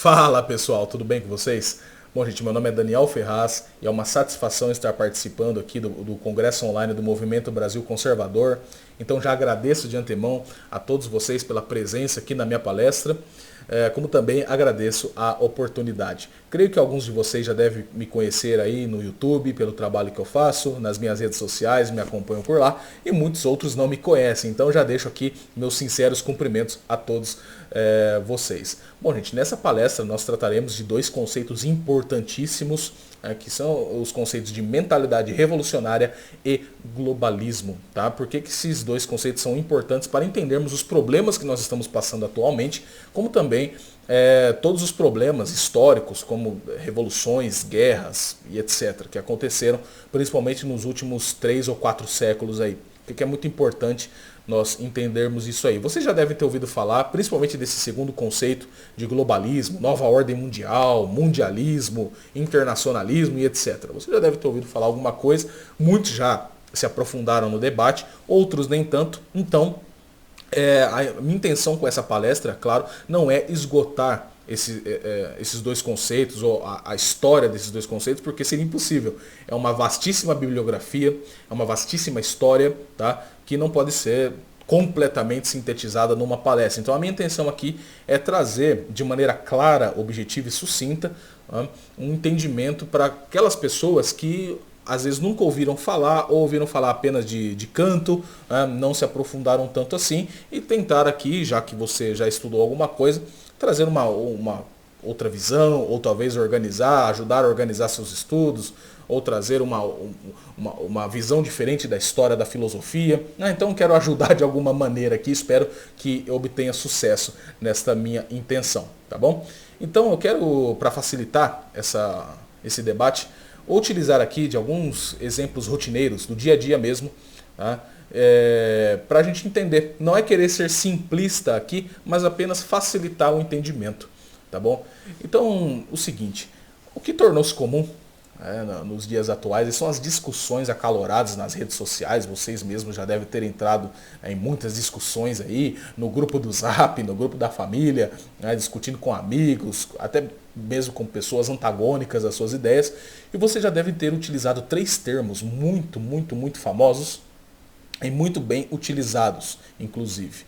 Fala pessoal, tudo bem com vocês? Bom gente, meu nome é Daniel Ferraz e é uma satisfação estar participando aqui do Congresso Online do Movimento Brasil Conservador. Então já agradeço de antemão a todos vocês pela presença aqui na minha palestra, como também agradeço a oportunidade. Creio que alguns de vocês já devem me conhecer aí no YouTube, pelo trabalho que eu faço, nas minhas redes sociais, me acompanham por lá, e muitos outros não me conhecem, então já deixo aqui meus sinceros cumprimentos a todos vocês. Bom gente, nessa palestra nós trataremos de dois conceitos importantíssimos, que são os conceitos de mentalidade revolucionária e globalismo. Tá? Por que esses dois conceitos são importantes para entendermos os problemas que nós estamos passando atualmente, como também todos os problemas históricos, como revoluções, guerras e etc., que aconteceram principalmente nos últimos 3 ou 4 séculos aí. O que é muito importante nós entendermos isso aí. Vocês já devem ter ouvido falar, principalmente desse segundo conceito de globalismo, nova ordem mundial, mundialismo, internacionalismo e etc. Você já deve ter ouvido falar alguma coisa, muitos já se aprofundaram no debate, outros nem tanto. Então, a minha intenção com essa palestra, claro, não é esgotar esses dois conceitos, ou a história desses dois conceitos, porque seria impossível. É uma vastíssima bibliografia, é uma vastíssima história, tá? Que não pode ser completamente sintetizada numa palestra. Então a minha intenção aqui é trazer de maneira clara, objetiva e sucinta, um entendimento para aquelas pessoas que às vezes nunca ouviram falar ou ouviram falar apenas de canto, não se aprofundaram tanto assim, e tentar aqui, já que você já estudou alguma coisa, trazer uma outra visão, ou talvez ajudar a organizar seus estudos, ou trazer uma visão diferente da história da filosofia. Então quero ajudar de alguma maneira aqui, espero que eu obtenha sucesso nesta minha intenção, tá bom? Então eu quero, para facilitar esse debate, utilizar aqui de alguns exemplos rotineiros, do dia a dia mesmo, tá? Para a gente entender. Não é querer ser simplista aqui, mas apenas facilitar o entendimento, tá bom? Então, o seguinte, o que tornou-se comum nos dias atuais são as discussões acaloradas nas redes sociais. Vocês mesmos já devem ter entrado em muitas discussões aí, no grupo do Zap, no grupo da família, discutindo com amigos, até mesmo com pessoas antagônicas às suas ideias. E você já deve ter utilizado 3 termos muito, muito, muito famosos, e muito bem utilizados, inclusive.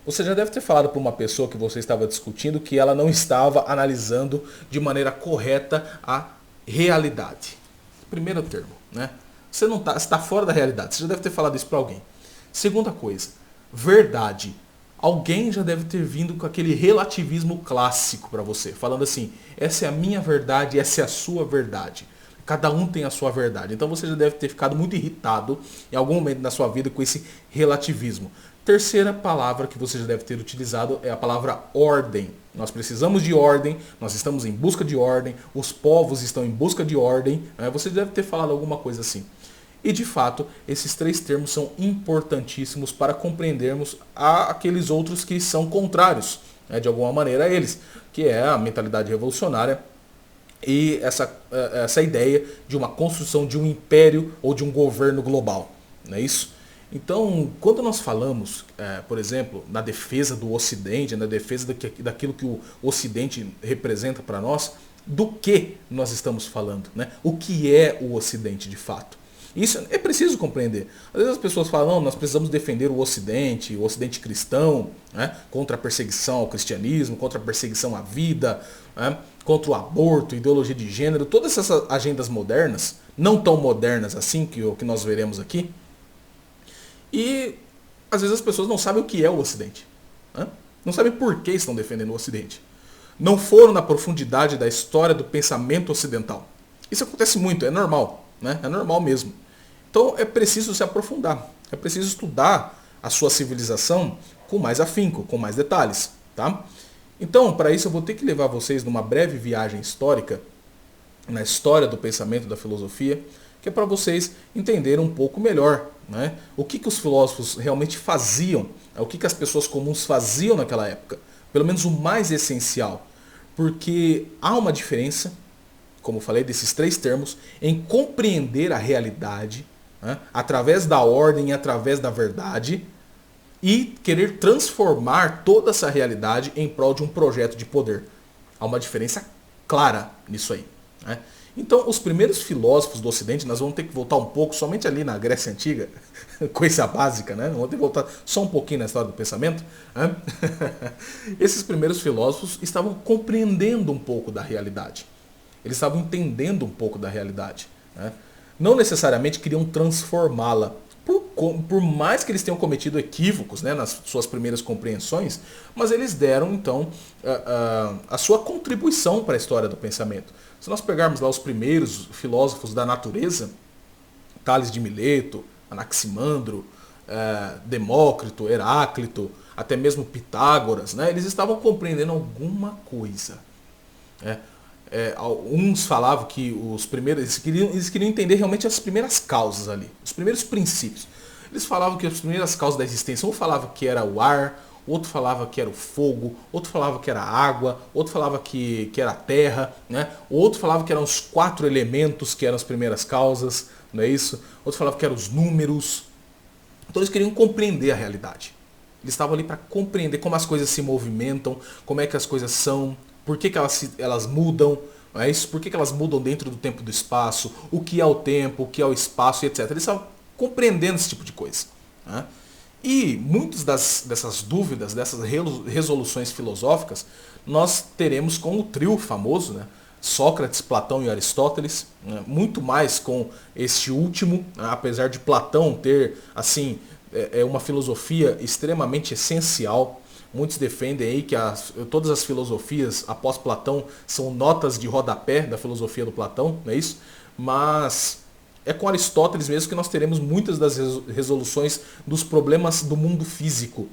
Você já deve ter falado para uma pessoa que você estava discutindo que ela não estava analisando de maneira correta a realidade. Primeiro termo, né? Você não está fora da realidade. Você já deve ter falado isso para alguém. Segunda coisa, verdade. Alguém já deve ter vindo com aquele relativismo clássico para você, falando assim, essa é a minha verdade, essa é a sua verdade. Cada um tem a sua verdade. Então você já deve ter ficado muito irritado em algum momento da sua vida com esse relativismo. Terceira palavra que você já deve ter utilizado é a palavra ordem. Nós precisamos de ordem, nós estamos em busca de ordem, os povos estão em busca de ordem. Você deve ter falado alguma coisa assim. E de fato, esses 3 termos são importantíssimos para compreendermos aqueles outros que são contrários, de alguma maneira, a eles, que é a mentalidade revolucionária, e essa ideia de uma construção de um império ou de um governo global, não é isso? Então, quando nós falamos, por exemplo, na defesa do Ocidente, na defesa daquilo que o Ocidente representa para nós, do que nós estamos falando, né? O que é o Ocidente de fato? Isso é preciso compreender. Às vezes as pessoas falam, não, nós precisamos defender o Ocidente cristão, né, contra a perseguição ao cristianismo, contra a perseguição à vida, né, contra o aborto, ideologia de gênero, todas essas agendas modernas, não tão modernas assim, que nós veremos aqui. E às vezes as pessoas não sabem o que é o Ocidente. Né? Não sabem por que estão defendendo o Ocidente. Não foram na profundidade da história do pensamento ocidental. Isso acontece muito, é normal, né? É normal mesmo. Então é preciso se aprofundar, é preciso estudar a sua civilização com mais afinco, com mais detalhes. Tá? Então, para isso eu vou ter que levar vocês numa breve viagem histórica, na história do pensamento da filosofia, que é para vocês entenderem um pouco melhor, né? O que os filósofos realmente faziam, o que as pessoas comuns faziam naquela época, pelo menos o mais essencial, porque há uma diferença, como eu falei, desses 3 termos, em compreender a realidade, né, através da ordem e através da verdade, e querer transformar toda essa realidade em prol de um projeto de poder. Há uma diferença clara nisso aí. Né? Então, os primeiros filósofos do Ocidente, nós vamos ter que voltar um pouco, somente ali na Grécia Antiga, coisa básica, né? Vamos ter que voltar só um pouquinho na história do pensamento. Né? Esses primeiros filósofos estavam compreendendo um pouco da realidade. Eles estavam entendendo um pouco da realidade. Né? Não necessariamente queriam transformá-la. Por mais que eles tenham cometido equívocos, né, nas suas primeiras compreensões, mas eles deram, então, a sua contribuição para a história do pensamento. Se nós pegarmos lá os primeiros filósofos da natureza, Tales de Mileto, Anaximandro, Demócrito, Heráclito, até mesmo Pitágoras, né, eles estavam compreendendo alguma coisa. Né? Uns falavam que os primeiros, eles queriam entender realmente as primeiras causas ali, os primeiros princípios. Eles falavam que as primeiras causas da existência, um falava que era o ar, outro falava que era o fogo, outro falava que era a água, outro falava que era a terra, né? Outro falava que eram os 4 elementos que eram as primeiras causas, não é isso? Outro falava que eram os números. Então eles queriam compreender a realidade. Eles estavam ali para compreender como as coisas se movimentam, como é que as coisas são, por que elas mudam, não é isso? Por que elas mudam dentro do tempo e do espaço, o que é o tempo, o que é o espaço, etc. Eles estavam compreendendo esse tipo de coisa. Né? E muitas dessas dúvidas, dessas resoluções filosóficas, nós teremos com o trio famoso, né? Sócrates, Platão e Aristóteles, né? Muito mais com este último, né? Apesar de Platão ter assim uma filosofia extremamente essencial. Muitos defendem aí que todas as filosofias após Platão são notas de rodapé da filosofia do Platão, não é isso? Mas é com Aristóteles mesmo que nós teremos muitas das resoluções dos problemas do mundo físico.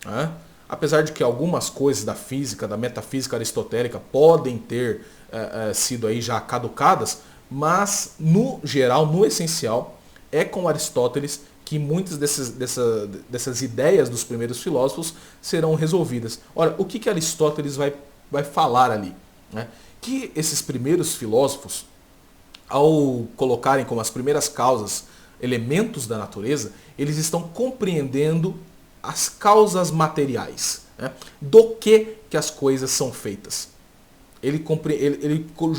Né? Apesar de que algumas coisas da física, da metafísica aristotélica podem ter sido aí já caducadas, mas no geral, no essencial, é com Aristóteles que muitas dessas ideias dos primeiros filósofos serão resolvidas. Ora, o que Aristóteles vai falar ali? Né? Que esses primeiros filósofos, ao colocarem como as primeiras causas elementos da natureza, eles estão compreendendo as causas materiais, né? Do que as coisas são feitas. Ele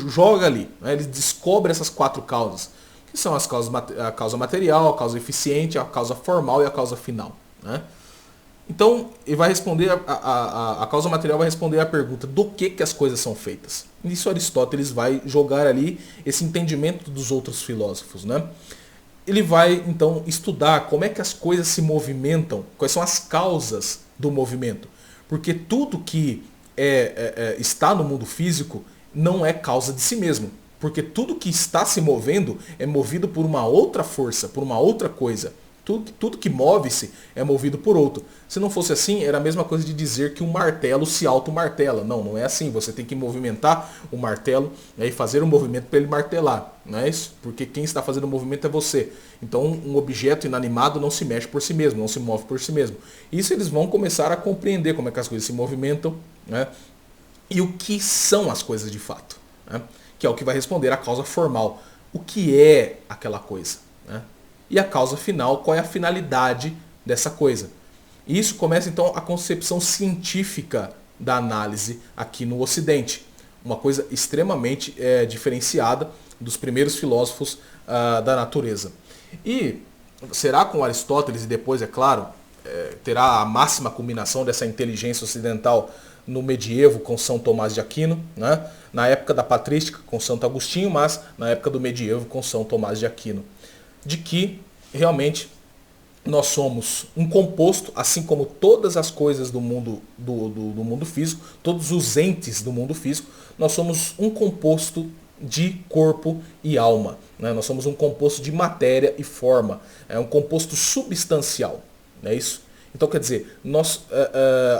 joga ali, né? Ele descobre essas 4 causas, que são as causas, a causa material, a causa eficiente, a causa formal e a causa final. Né? Então, ele vai responder a causa material vai responder a pergunta do que as coisas são feitas. Nisso Aristóteles vai jogar ali esse entendimento dos outros filósofos. Né? Ele vai, então, estudar como é que as coisas se movimentam, quais são as causas do movimento. Porque tudo que está no mundo físico não é causa de si mesmo. Porque tudo que está se movendo é movido por uma outra força, por uma outra coisa. Tudo que move-se é movido por outro. Se não fosse assim, era a mesma coisa de dizer que um martelo se auto-martela. Não é assim. Você tem que movimentar o martelo, né, e fazer um movimento para ele martelar. Não é isso? Porque quem está fazendo o movimento é você. Então um objeto inanimado não se mexe por si mesmo, não se move por si mesmo. Isso eles vão começar a compreender como é que as coisas se movimentam, né, e o que são as coisas de fato. Né? Que é o que vai responder a causa formal. O que é aquela coisa? Né? E a causa final, qual é a finalidade dessa coisa? E isso começa então a concepção científica da análise aqui no Ocidente. Uma coisa extremamente diferenciada dos primeiros filósofos da natureza. E será com Aristóteles, e depois, é claro, terá a máxima culminação dessa inteligência ocidental no medievo com São Tomás de Aquino, né? Na época da patrística com Santo Agostinho, mas na época do medievo com São Tomás de Aquino. De que realmente nós somos um composto, assim como todas as coisas do mundo, do mundo físico, todos os entes do mundo físico, nós somos um composto de corpo e alma. Né? Nós somos um composto de matéria e forma. É um composto substancial. Não é isso? Então, quer dizer, nós,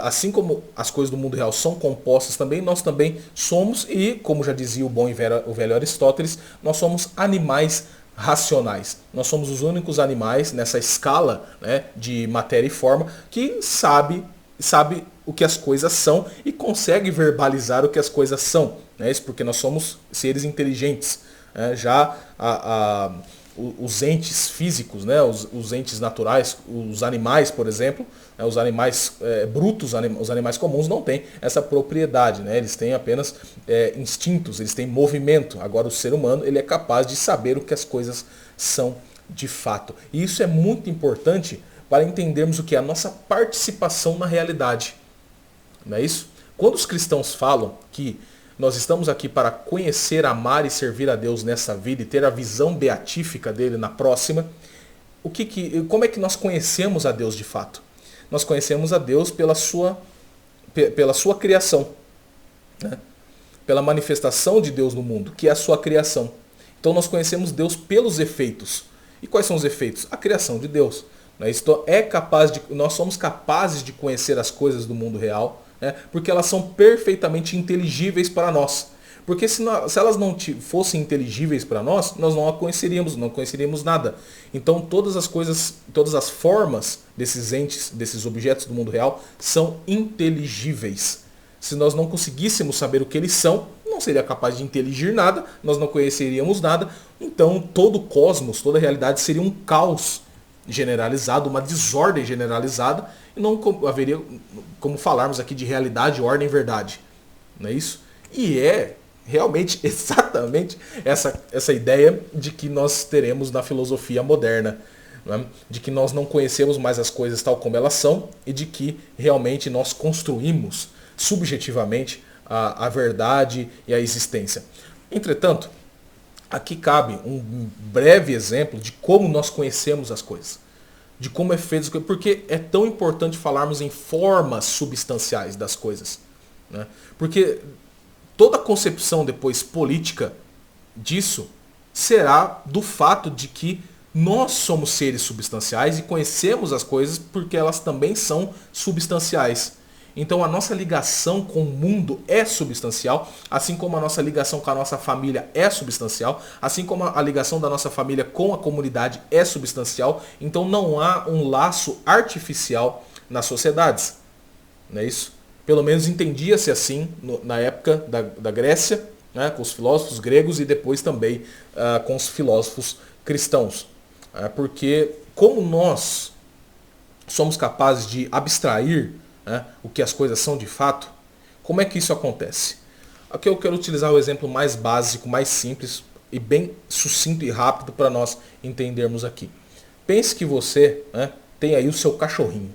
assim como as coisas do mundo real são compostas também, nós também somos, e como já dizia o bom e velho Aristóteles, nós somos animais racionais. Nós somos os únicos animais nessa escala, né, de matéria e forma que sabe o que as coisas são e consegue verbalizar o que as coisas são. Né? Isso porque nós somos seres inteligentes. Né? Já os entes físicos, né, os entes naturais, os animais, por exemplo, né, os animais brutos, os animais comuns não têm essa propriedade, né, eles têm apenas instintos, eles têm movimento. Agora o ser humano ele é capaz de saber o que as coisas são de fato. E isso é muito importante para entendermos o que é a nossa participação na realidade. Não é isso? Quando os cristãos falam que nós estamos aqui para conhecer, amar e servir a Deus nessa vida e ter a visão beatífica dele na próxima, como é que nós conhecemos a Deus de fato? Nós conhecemos a Deus pela sua criação, né? Pela manifestação de Deus no mundo, que é a sua criação. Então nós conhecemos Deus pelos efeitos. E quais são os efeitos? A criação de Deus. Nós somos capazes de conhecer as coisas do mundo real, né? Porque elas são perfeitamente inteligíveis para nós. Porque se elas não fossem inteligíveis para nós não a conheceríamos, não conheceríamos nada. Então todas as coisas, todas as formas desses entes, desses objetos do mundo real, são inteligíveis. Se nós não conseguíssemos saber o que eles são, não seria capaz de inteligir nada, nós não conheceríamos nada. Então todo o cosmos, toda a realidade seria um caos generalizado, uma desordem generalizada, e não haveria como falarmos aqui de realidade, ordem e verdade. Não é isso? E é realmente exatamente essa ideia de que nós teremos na filosofia moderna, né? De que nós não conhecemos mais as coisas tal como elas são e de que realmente nós construímos subjetivamente a verdade e a existência. Entretanto, aqui cabe um breve exemplo de como nós conhecemos as coisas, de como é feito as coisas, porque é tão importante falarmos em formas substanciais das coisas, né? Porque toda a concepção depois política disso será do fato de que nós somos seres substanciais e conhecemos as coisas porque elas também são substanciais. Então a nossa ligação com o mundo é substancial, assim como a nossa ligação com a nossa família é substancial, assim como a ligação da nossa família com a comunidade é substancial. Então não há um laço artificial nas sociedades. Não é isso? Pelo menos entendia-se assim na época da Grécia, né, com os filósofos gregos e depois também com os filósofos cristãos. Porque como nós somos capazes de abstrair, né, o que as coisas são de fato, como é que isso acontece? Aqui eu quero utilizar o exemplo mais básico, mais simples e bem sucinto e rápido para nós entendermos aqui. Pense que você, né, tem aí o seu cachorrinho.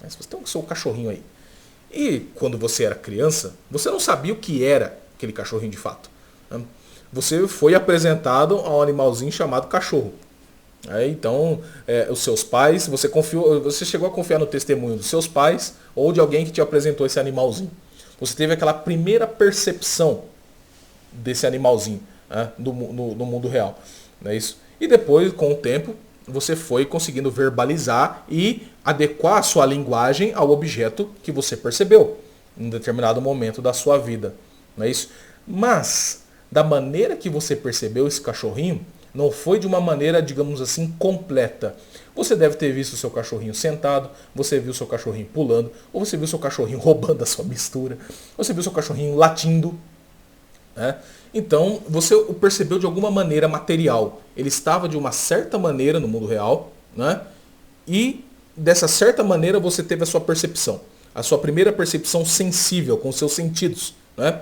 Você tem o seu cachorrinho aí. E quando você era criança, você não sabia o que era aquele cachorrinho de fato, né? Você foi apresentado a um animalzinho chamado cachorro. Então, os seus pais, você chegou a confiar no testemunho dos seus pais ou de alguém que te apresentou esse animalzinho. Você teve aquela primeira percepção desse animalzinho, né, no mundo real. Não é isso? E depois, com o tempo, você foi conseguindo verbalizar e adequar a sua linguagem ao objeto que você percebeu em um determinado momento da sua vida. Não é isso? Mas, da maneira que você percebeu esse cachorrinho, não foi de uma maneira, digamos assim, completa. Você deve ter visto o seu cachorrinho sentado, você viu o seu cachorrinho pulando, ou você viu o seu cachorrinho roubando a sua mistura, ou você viu o seu cachorrinho latindo, né? Então, você o percebeu de alguma maneira material. Ele estava de uma certa maneira no mundo real, né? E dessa certa maneira você teve a sua percepção. A sua primeira percepção sensível, com os seus sentidos, né?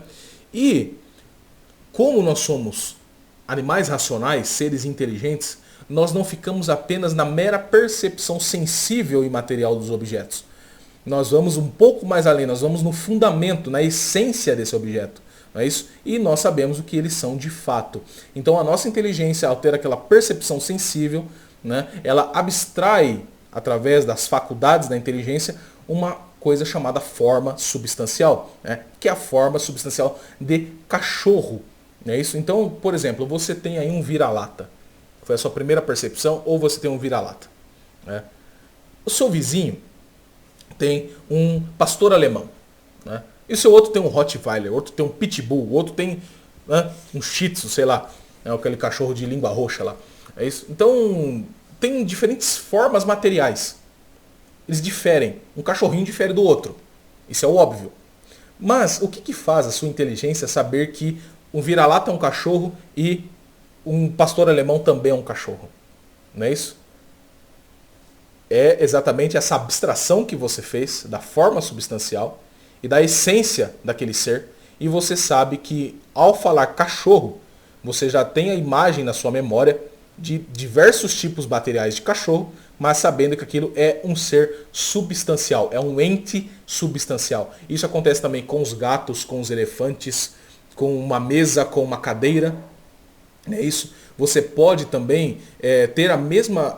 E como nós somos animais racionais, seres inteligentes, nós não ficamos apenas na mera percepção sensível e material dos objetos. Nós vamos um pouco mais além, nós vamos no fundamento, na essência desse objeto. Não é isso? E nós sabemos o que eles são de fato. Então a nossa inteligência, ao ter aquela percepção sensível, né, ela abstrai, através das faculdades da inteligência, uma coisa chamada forma substancial, né, que é a forma substancial de cachorro. É isso? Então, por exemplo, você tem aí um vira-lata. Foi a sua primeira percepção, ou você tem um vira-lata, né? O seu vizinho tem um pastor alemão, né? E o seu outro tem um Rottweiler, outro tem um Pitbull, outro tem, né, um Shih Tzu, sei lá, aquele cachorro de língua roxa lá. É isso? Então, tem diferentes formas materiais. Eles diferem. Um cachorrinho difere do outro. Isso é o óbvio. Mas o que faz a sua inteligência saber que um vira-lata é um cachorro e um pastor alemão também é um cachorro? não é isso? É exatamente essa abstração que você fez da forma substancial e da essência daquele ser, e você sabe que ao falar cachorro, você já tem a imagem na sua memória de diversos tipos materiais de cachorro, mas sabendo que aquilo é um ser substancial, é um ente substancial. Isso acontece também com os gatos, com os elefantes, com uma mesa, com uma cadeira. É isso. Você pode também ter a mesma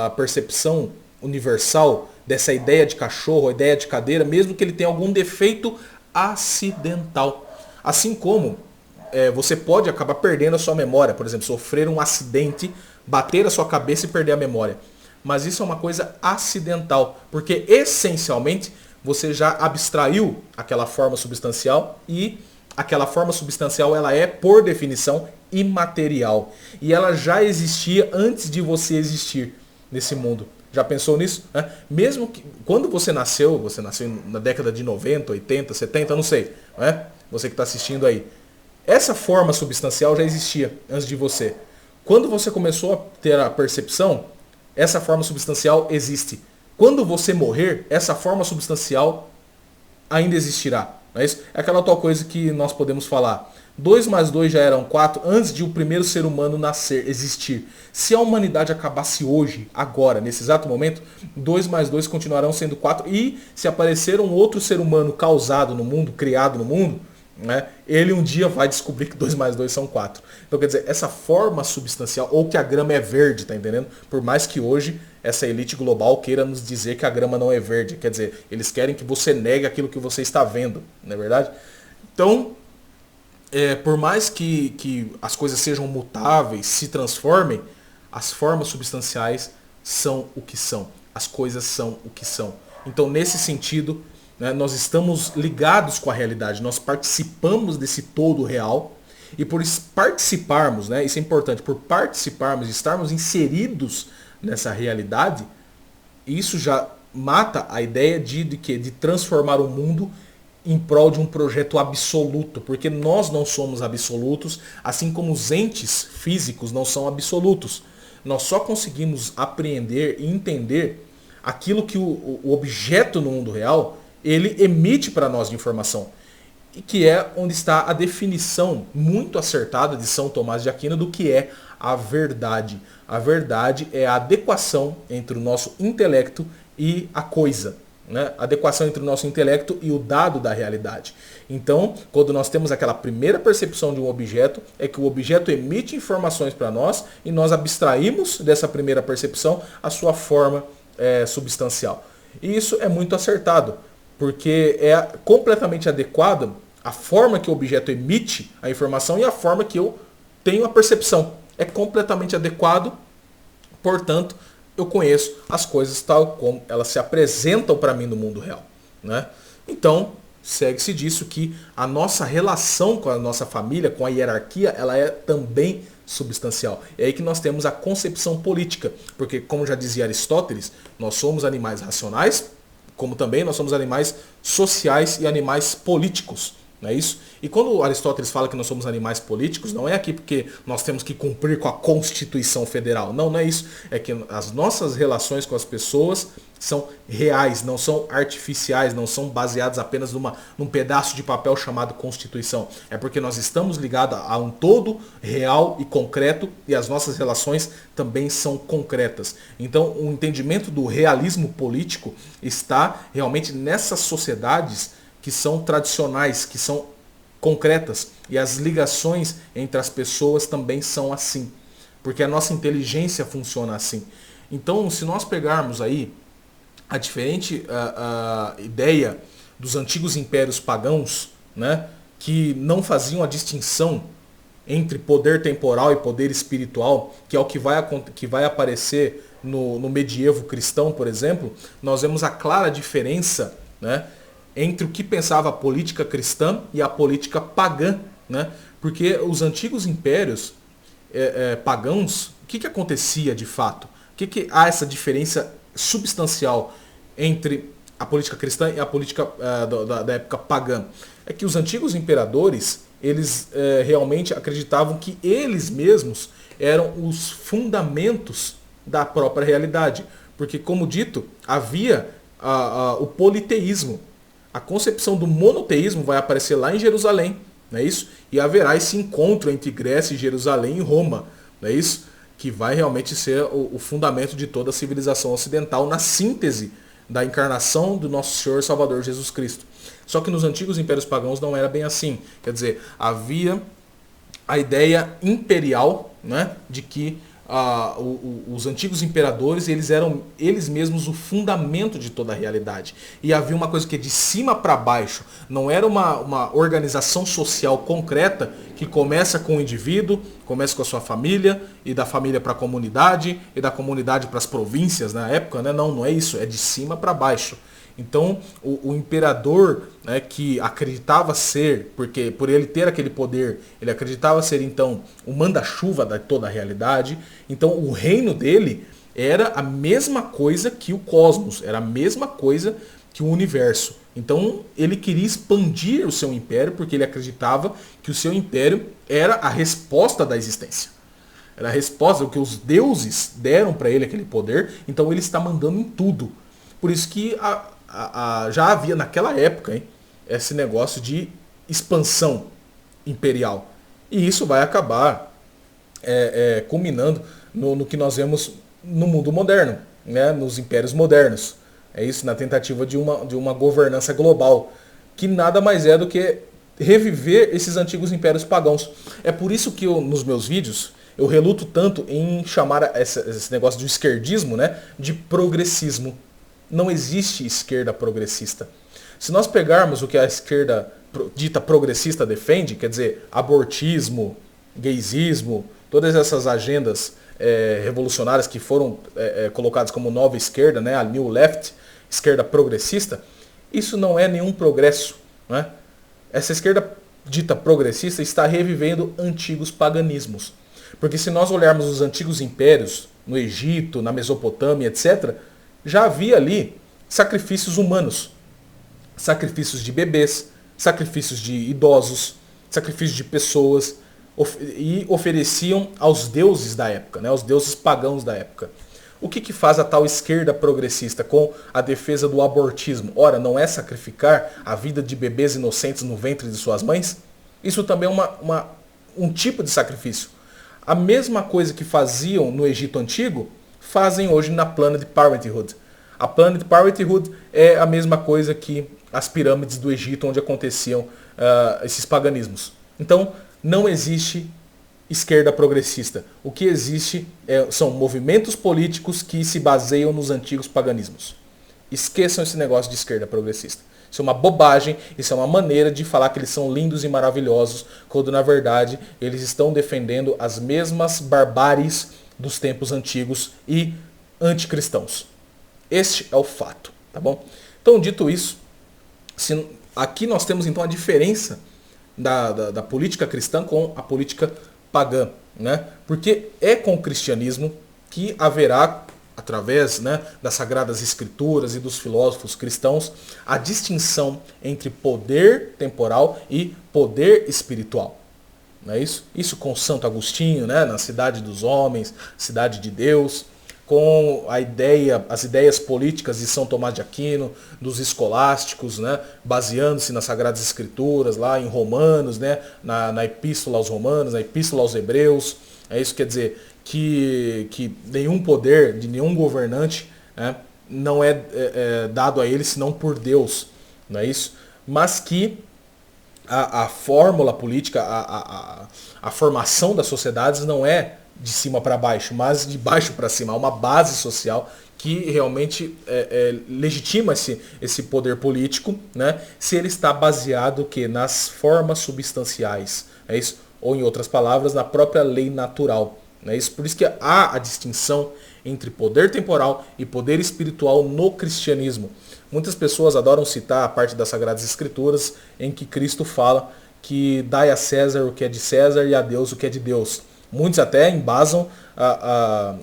a percepção universal dessa ideia de cachorro, a ideia de cadeira, mesmo que ele tenha algum defeito acidental. Assim como você pode acabar perdendo a sua memória, por exemplo, sofrer um acidente, bater a sua cabeça e perder a memória. Mas isso é uma coisa acidental, porque essencialmente você já abstraiu aquela forma substancial e aquela forma substancial ela é, por definição, imaterial. E ela já existia antes de você existir nesse mundo. Já pensou nisso? Mesmo que quando você nasceu na década de 90, 80, 70, não sei. Você que está assistindo aí. Essa forma substancial já existia antes de você. Quando você começou a ter a percepção, essa forma substancial existe. Quando você morrer, essa forma substancial ainda existirá. Não é isso? É aquela tal coisa que nós podemos falar. 2 mais 2 já eram 4 antes de o primeiro ser humano nascer, existir. Se a humanidade acabasse hoje, agora, nesse exato momento, 2 mais 2 continuarão sendo 4. E se aparecer um outro ser humano causado no mundo, criado no mundo, ele um dia vai descobrir que 2 mais 2 são 4. Então quer dizer, essa forma substancial, ou que a grama é verde, tá entendendo? Por mais que hoje essa elite global queira nos dizer que a grama não é verde. Quer dizer, eles querem que você negue aquilo que você está vendo, não é verdade? Então, por mais que as coisas sejam mutáveis, se transformem, as formas substanciais são o que são. As coisas são o que são. Então, nesse sentido, nós estamos ligados com a realidade, nós participamos desse todo real, e por participarmos, isso é importante, por participarmos, estarmos inseridos nessa realidade, isso já mata a ideia de transformar o mundo em prol de um projeto absoluto, porque nós não somos absolutos, assim como os entes físicos não são absolutos. Nós só conseguimos apreender e entender aquilo que o objeto no mundo real ele emite para nós de informação, e que é onde está a definição muito acertada de São Tomás de Aquino do que é a verdade. A verdade é a adequação entre o nosso intelecto e a coisa. A adequação entre o nosso intelecto e o dado da realidade. Então, quando nós temos aquela primeira percepção de um objeto, é que o objeto emite informações para nós e nós abstraímos dessa primeira percepção a sua forma substancial. E isso é muito acertado, porque é completamente adequado a forma que o objeto emite a informação e a forma que eu tenho a percepção. É completamente adequado, portanto, eu conheço as coisas tal como elas se apresentam para mim no mundo real. Então, segue-se disso que a nossa relação com a nossa família, com a hierarquia, ela é também substancial. É aí que nós temos a concepção política, porque, como já dizia Aristóteles, nós somos animais racionais, como também nós somos animais sociais e animais políticos. Não é isso? E quando Aristóteles fala que nós somos animais políticos, não é aqui porque nós temos que cumprir com a Constituição Federal. Não, não é isso. É que as nossas relações com as pessoas são reais, não são artificiais, não são baseadas apenas num pedaço de papel chamado Constituição. É porque nós estamos ligados a um todo real e concreto e as nossas relações também são concretas. Então, o entendimento do realismo político está realmente nessas sociedades que são tradicionais, que são concretas. E as ligações entre as pessoas também são assim. Porque a nossa inteligência funciona assim. Então, se nós pegarmos aí a diferente ideia dos antigos impérios pagãos, que não faziam a distinção entre poder temporal e poder espiritual, que é o que vai aparecer no medievo cristão, por exemplo, nós vemos a clara diferença, entre o que pensava a política cristã e a política pagã. Porque os antigos impérios pagãos, o que acontecia de fato? Que há essa diferença substancial entre a política cristã e a política da época pagã? É que os antigos imperadores, eles realmente acreditavam que eles mesmos eram os fundamentos da própria realidade. Porque, como dito, havia o politeísmo. A concepção do monoteísmo vai aparecer lá em Jerusalém, não é isso? E haverá esse encontro entre Grécia e Jerusalém e Roma, não é isso? Que vai realmente ser o fundamento de toda a civilização ocidental na síntese da encarnação do nosso Senhor e Salvador Jesus Cristo. Só que nos antigos impérios pagãos não era bem assim. Quer dizer, havia a ideia imperial, né, de que os antigos imperadores eles eram eles mesmos o fundamento de toda a realidade. E havia uma coisa que é de cima para baixo. Não era uma organização social concreta que começa com o indivíduo, começa com a sua família, e da família para a comunidade, e da comunidade para as províncias na época. Né? Não é isso, é de cima para baixo. Então, o imperador, né, que acreditava ser, porque por ele ter aquele poder, ele acreditava ser então o manda-chuva de toda a realidade. Então, o reino dele era a mesma coisa que o cosmos, era a mesma coisa que o universo. Então, ele queria expandir o seu império, porque ele acreditava que o seu império era a resposta da existência. Era a resposta, o que os deuses deram para ele aquele poder, então ele está mandando em tudo. Por isso que já havia naquela época, hein, esse negócio de expansão imperial. E isso vai acabar culminando no que nós vemos no mundo moderno, né, nos impérios modernos. É isso, na tentativa de uma governança global, que nada mais é do que reviver esses antigos impérios pagãos. É por isso que nos meus vídeos eu reluto tanto em chamar esse negócio de esquerdismo, né, de progressismo. Não existe esquerda progressista. Se nós pegarmos o que a esquerda dita progressista defende, quer dizer, abortismo, gaysismo, todas essas agendas revolucionárias que foram colocadas como nova esquerda, né, a New Left, esquerda progressista, isso não é nenhum progresso. Né? Essa esquerda dita progressista está revivendo antigos paganismos. Porque se nós olharmos os antigos impérios, no Egito, na Mesopotâmia, etc., já havia ali sacrifícios humanos, sacrifícios de bebês, sacrifícios de idosos, sacrifícios de pessoas, e ofereciam aos deuses da época, né, aos deuses pagãos da época. O que faz a tal esquerda progressista com a defesa do abortismo? Ora, não é sacrificar a vida de bebês inocentes no ventre de suas mães? Isso também é um tipo de sacrifício. A mesma coisa que faziam no Egito Antigo, fazem hoje na Planned Parenthood. A Planned Parenthood é a mesma coisa que as pirâmides do Egito, onde aconteciam esses paganismos. Então, não existe esquerda progressista. O que existe são movimentos políticos que se baseiam nos antigos paganismos. Esqueçam esse negócio de esquerda progressista. Isso é uma bobagem, isso é uma maneira de falar que eles são lindos e maravilhosos, quando na verdade eles estão defendendo as mesmas barbáries dos tempos antigos e anticristãos. Este é o fato, tá bom? Então, dito isso, aqui nós temos então a diferença da política cristã com a política pagã, né? Porque é com o cristianismo que haverá, através, né, das Sagradas Escrituras e dos filósofos cristãos, a distinção entre poder temporal e poder espiritual. Não é isso? Isso com Santo Agostinho, né, na Cidade dos Homens, Cidade de Deus, com as ideias políticas de São Tomás de Aquino, dos escolásticos, né, baseando-se nas Sagradas Escrituras, lá em Romanos, né, na Epístola aos Romanos, na Epístola aos Hebreus. É isso que quer dizer que nenhum poder de nenhum governante, né, não é dado a ele senão por Deus. Não é isso? Mas que a fórmula política, a formação das sociedades não é de cima para baixo, mas de baixo para cima. Há uma base social que realmente legitima esse poder político, né, se ele está baseado nas formas substanciais. É isso? Ou, em outras palavras, na própria lei natural. É isso? Por isso que há a distinção entre poder temporal e poder espiritual no cristianismo. Muitas pessoas adoram citar a parte das Sagradas Escrituras em que Cristo fala que dai a César o que é de César e a Deus o que é de Deus. Muitos até embasam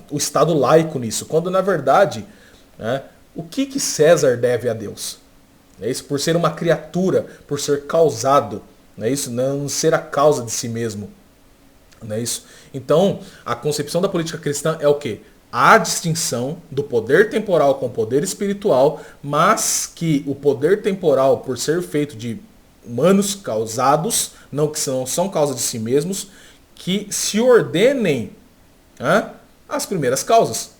o Estado laico nisso, quando na verdade, né, o que César deve a Deus? É isso? Por ser uma criatura, por ser causado, não é isso? Não ser a causa de si mesmo. Não é isso? Então, a concepção da política cristã é o quê? há distinção do poder temporal com o poder espiritual, mas que o poder temporal, por ser feito de humanos causados, não que não são causa de si mesmos, que se ordenem às primeiras causas.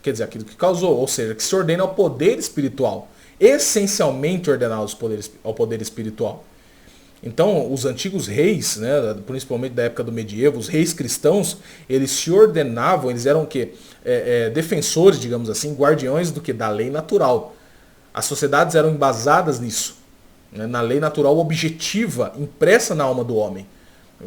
Quer dizer, aquilo que causou, ou seja, que se ordena ao poder espiritual. Essencialmente ordenados ao poder espiritual. Então, os antigos reis, né, principalmente da época do medievo, os reis cristãos, eles se ordenavam, eles eram o quê? Defensores, digamos assim, guardiões do que? Da lei natural. As sociedades eram embasadas nisso, né, na lei natural objetiva, impressa na alma do homem,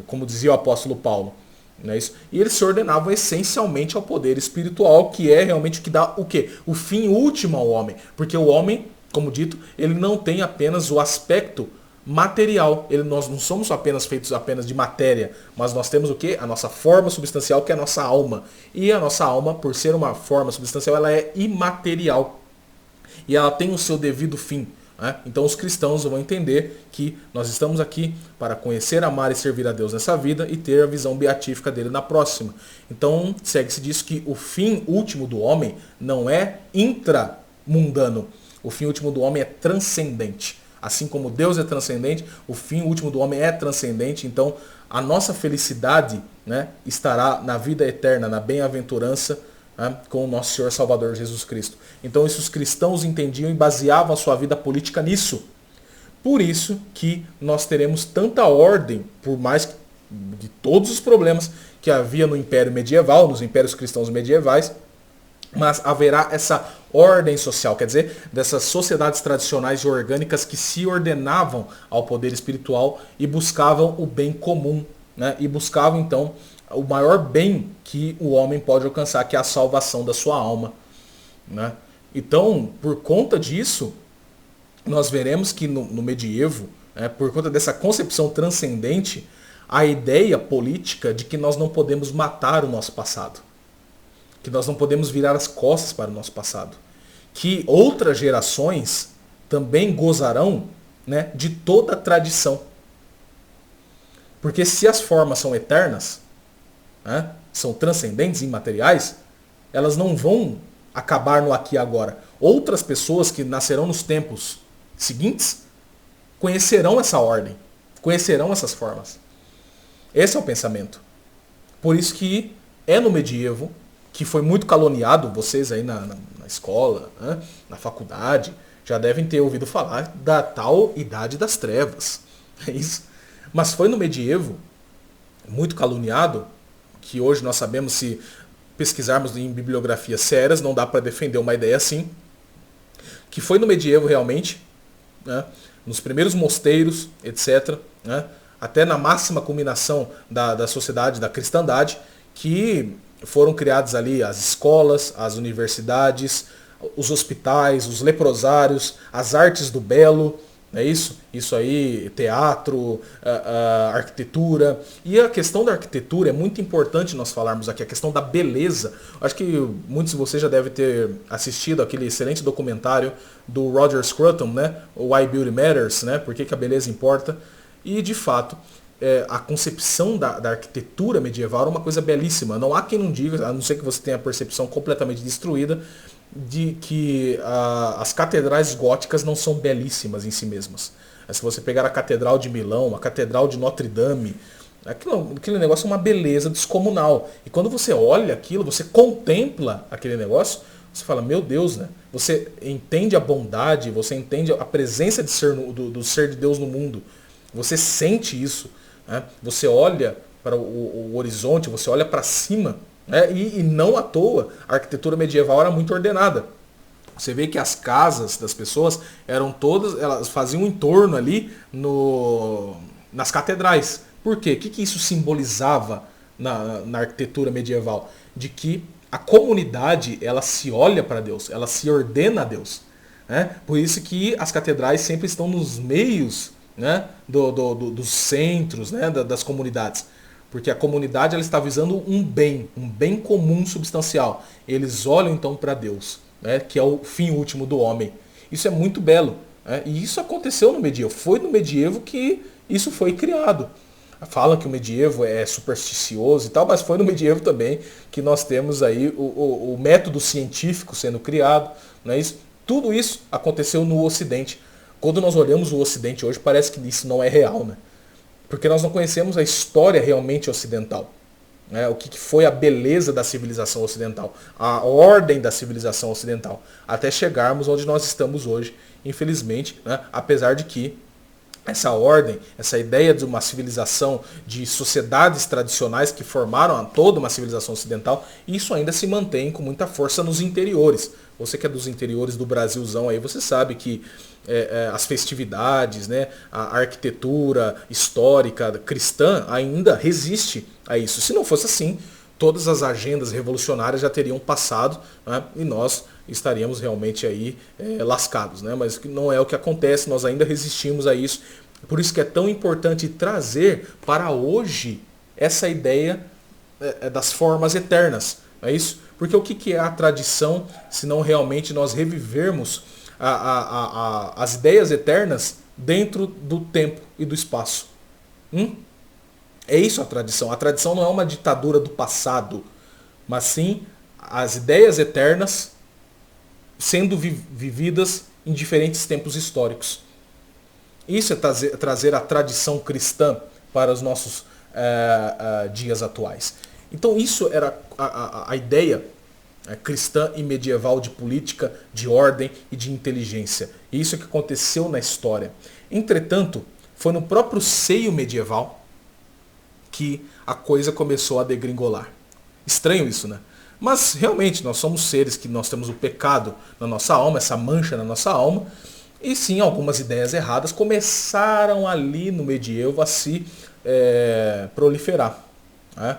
como dizia o apóstolo Paulo. Não é isso? E eles se ordenavam essencialmente ao poder espiritual, que é realmente o que dá o quê? O fim último ao homem. Porque o homem, como dito, ele não tem apenas o aspecto material. Nós não somos apenas feitos apenas de matéria, mas nós temos o quê? A nossa forma substancial, que é a nossa alma. E a nossa alma, por ser uma forma substancial, ela é imaterial. E ela tem o seu devido fim. Né? Então os cristãos vão entender que nós estamos aqui para conhecer, amar e servir a Deus nessa vida e ter a visão beatífica dele na próxima. Então segue-se disso que o fim último do homem não é intramundano. O fim último do homem é transcendente. Assim como Deus é transcendente, o fim último do homem é transcendente. Então, a nossa felicidade, né, estará na vida eterna, na bem-aventurança, né, com o nosso Senhor Salvador Jesus Cristo. Então, isso os cristãos entendiam e baseavam a sua vida política nisso. Por isso que nós teremos tanta ordem, por mais que de todos os problemas que havia no Império Medieval, nos impérios cristãos medievais, mas haverá essa ordem social, quer dizer, dessas sociedades tradicionais e orgânicas que se ordenavam ao poder espiritual e buscavam o bem comum, né? E buscavam então o maior bem que o homem pode alcançar, que é a salvação da sua alma, né? Então, por conta disso, nós veremos que no medievo, né, por conta dessa concepção transcendente, a ideia política de que nós não podemos matar o nosso passado, que nós não podemos virar as costas para o nosso passado, que outras gerações também gozarão, né, de toda a tradição. Porque se as formas são eternas, né, são transcendentes, imateriais, elas não vão acabar no aqui e agora. Outras pessoas que nascerão nos tempos seguintes conhecerão essa ordem, conhecerão essas formas. Esse é o pensamento. Por isso que é no medievo, que foi muito caluniado, vocês aí na escola, né, na faculdade, já devem ter ouvido falar da tal idade das trevas. É isso. Mas foi no medievo, muito caluniado, que hoje nós sabemos, se pesquisarmos em bibliografias sérias, não dá para defender uma ideia assim, que foi no medievo realmente, né, nos primeiros mosteiros, etc., né, até na máxima culminação da sociedade, da cristandade, que foram criadas ali as escolas, as universidades, os hospitais, os leprosários, as artes do belo, é isso? Isso aí, teatro, arquitetura. E a questão da arquitetura é muito importante nós falarmos aqui, a questão da beleza. Acho que muitos de vocês já devem ter assistido aquele excelente documentário do Roger Scruton, né? Why Beauty Matters, né? Por que a beleza importa. E, de fato, a concepção da arquitetura medieval era uma coisa belíssima. Não há quem não diga, a não ser que você tenha a percepção completamente destruída, de que as catedrais góticas não são belíssimas em si mesmas. Se você pegar a Catedral de Milão, a Catedral de Notre Dame, aquele negócio é uma beleza descomunal. E quando você olha aquilo, você contempla aquele negócio, você fala, meu Deus, né? Você entende a bondade, você entende a presença de do ser de Deus no mundo. Você sente isso. Né? Você olha para o horizonte, você olha para cima, né? E não à toa a arquitetura medieval era muito ordenada. Você vê que as casas das pessoas eram todas, elas faziam um entorno ali nas catedrais. Por quê? O que isso simbolizava na arquitetura medieval? De que a comunidade, ela se olha para Deus, ela se ordena a Deus. Né? Por isso que as catedrais sempre estão nos meios, né, dos centros, né, das comunidades. Porque a comunidade ela está visando um bem comum substancial. Eles olham então para Deus, né, que é o fim último do homem. Isso é muito belo. Né? E isso aconteceu no medievo. Foi no medievo que isso foi criado. Fala que o medievo é supersticioso e tal, mas foi no medievo também que nós temos aí o método científico sendo criado, não é isso? Tudo isso aconteceu no Ocidente. Quando nós olhamos o Ocidente hoje, parece que isso não é real, né? Porque nós não conhecemos a história realmente ocidental. Né? O que foi a beleza da civilização ocidental, a ordem da civilização ocidental, até chegarmos onde nós estamos hoje, infelizmente, né? Apesar de que essa ordem, essa ideia de uma civilização, de sociedades tradicionais que formaram toda uma civilização ocidental, isso ainda se mantém com muita força nos interiores. Você que é dos interiores do Brasilzão aí, você sabe que as festividades, né, a arquitetura histórica cristã ainda resiste a isso. Se não fosse assim, todas as agendas revolucionárias já teriam passado, né, e nós estaríamos realmente aí lascados, né? Mas não é o que acontece, nós ainda resistimos a isso. Por isso que é tão importante trazer para hoje essa ideia das formas eternas. Não é isso? Porque o que é a tradição, se não realmente nós revivermos as ideias eternas dentro do tempo e do espaço? É isso a tradição. A tradição não é uma ditadura do passado, mas sim as ideias eternas sendo vividas em diferentes tempos históricos. Isso é trazer a tradição cristã para os nossos dias atuais. Então isso era a ideia cristã e medieval de política, de ordem e de inteligência. E isso é que aconteceu na história. Entretanto, foi no próprio seio medieval que a coisa começou a degringolar. Estranho isso, né? Mas realmente nós somos seres que nós temos o pecado na nossa alma, essa mancha na nossa alma, e sim, algumas ideias erradas começaram ali no medievo a se proliferar. Né?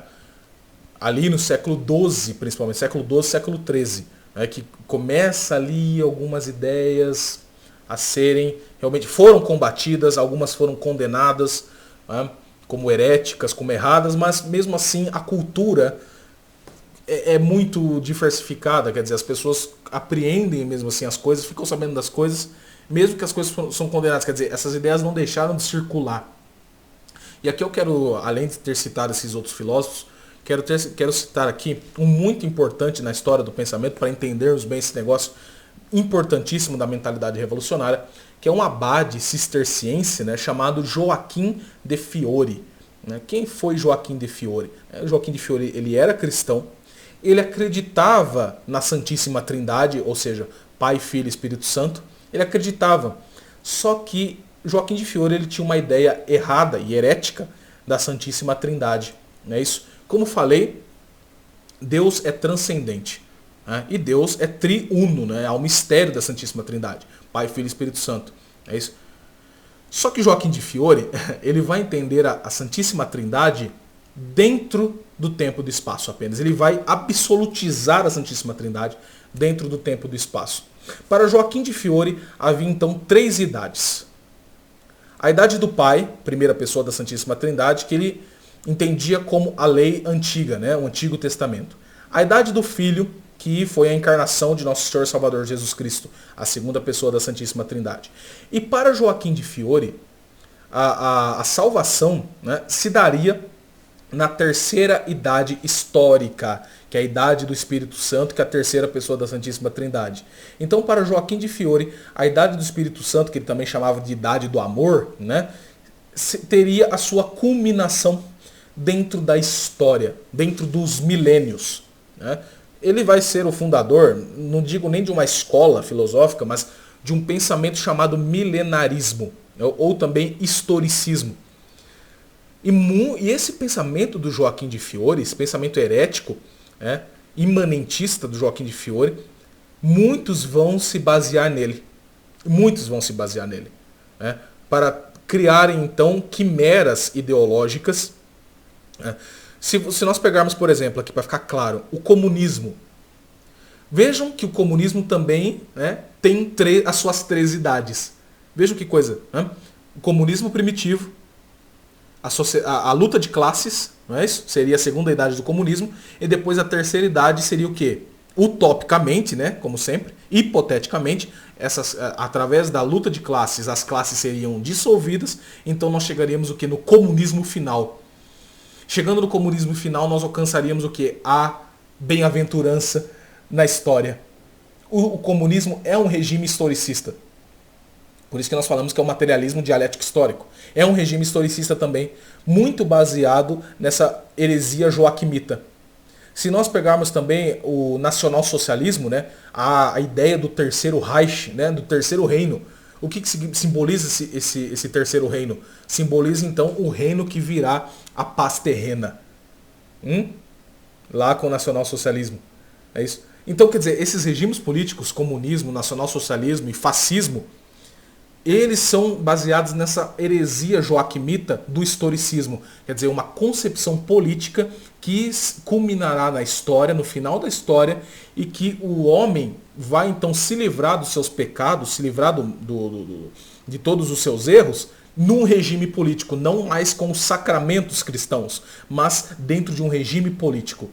Ali no século XII, principalmente, século XII, século XIII, né? Que começa ali algumas ideias a serem, realmente foram combatidas, algumas foram condenadas, né? Como heréticas, como erradas, mas mesmo assim a cultura é muito diversificada, quer dizer, as pessoas apreendem mesmo assim as coisas, ficam sabendo das coisas, mesmo que as coisas são condenadas, quer dizer, essas ideias não deixaram de circular. E aqui eu quero, além de ter citado esses outros filósofos, quero citar aqui um muito importante na história do pensamento, para entendermos bem esse negócio importantíssimo da mentalidade revolucionária, que é um abade cisterciense, né, chamado Joaquim de Fiori. Quem foi Joaquim de Fiori? Joaquim de Fiori, ele era cristão, ele acreditava na Santíssima Trindade, ou seja, Pai, Filho e Espírito Santo. Ele acreditava. Só que Joaquim de Fiori ele tinha uma ideia errada e herética da Santíssima Trindade. Não é isso? Como falei, Deus é transcendente. Né? E Deus é triuno, né? Há o mistério da Santíssima Trindade. Pai, Filho e Espírito Santo. É isso? Só que Joaquim de Fiori ele vai entender a Santíssima Trindade dentro do tempo e do espaço apenas. Ele vai absolutizar a Santíssima Trindade dentro do tempo e do espaço. Para Joaquim de Fiori havia então 3 idades. A idade do Pai, primeira pessoa da Santíssima Trindade, que ele entendia como a lei antiga, né? O Antigo Testamento. A idade do Filho, que foi a encarnação de nosso Senhor Salvador Jesus Cristo, a segunda pessoa da Santíssima Trindade. E para Joaquim de Fiori, a salvação, né, se daria na terceira idade histórica, que é a idade do Espírito Santo, que é a terceira pessoa da Santíssima Trindade. Então, para Joaquim de Fiori, a idade do Espírito Santo, que ele também chamava de idade do amor, né, teria a sua culminação dentro da história, dentro dos milênios. Né? Ele vai ser o fundador, não digo nem de uma escola filosófica, mas de um pensamento chamado milenarismo, ou também historicismo. E esse pensamento do Joaquim de Fiori, esse pensamento herético, imanentista do Joaquim de Fiori, muitos vão se basear nele. Muitos vão se basear nele. Para criarem, então, quimeras ideológicas. Se nós pegarmos, por exemplo, aqui para ficar claro, o comunismo. Vejam que o comunismo também tem as suas 3 idades. Vejam que coisa. O comunismo primitivo, a luta de classes, não é isso? Seria a segunda idade do comunismo, e depois a terceira idade seria o quê? Utopicamente, né, como sempre, Hipoteticamente, através da luta de classes, as classes seriam dissolvidas, então nós chegaríamos o que? No comunismo final. Chegando no comunismo final, nós alcançaríamos o que? A bem-aventurança na história. O comunismo é um regime historicista. Por isso que nós falamos que é o materialismo dialético histórico. É um regime historicista também, muito baseado nessa heresia joaquimita. Se nós pegarmos também o nacionalsocialismo, né, a ideia do terceiro Reich, né, do terceiro reino, o que simboliza esse terceiro reino? Simboliza então o reino que virá a paz terrena. Lá com o nacionalsocialismo. É isso? Então, quer dizer, esses regimes políticos, comunismo, nacionalsocialismo e fascismo, eles são baseados nessa heresia joaquimita do historicismo. Quer dizer, uma concepção política que culminará na história, no final da história, e que o homem vai então se livrar dos seus pecados, se livrar de todos os seus erros, num regime político, não mais com os sacramentos cristãos, mas dentro de um regime político.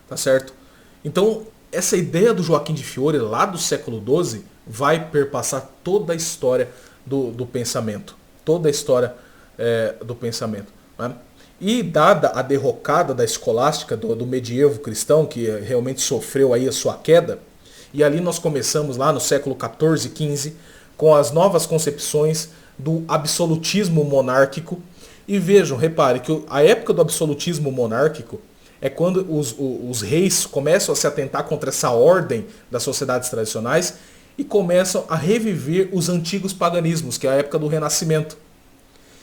Tá certo? Então, essa ideia do Joaquim de Fiore, lá do século XII, vai perpassar toda a história do pensamento. Toda a história do pensamento. Né? E dada a derrocada da escolástica, do medievo cristão, que realmente sofreu aí a sua queda, e ali nós começamos lá no século XIV, XV, com as novas concepções do absolutismo monárquico. E vejam, repare que a época do absolutismo monárquico é quando os reis começam a se atentar contra essa ordem das sociedades tradicionais e começam a reviver os antigos paganismos, que é a época do Renascimento.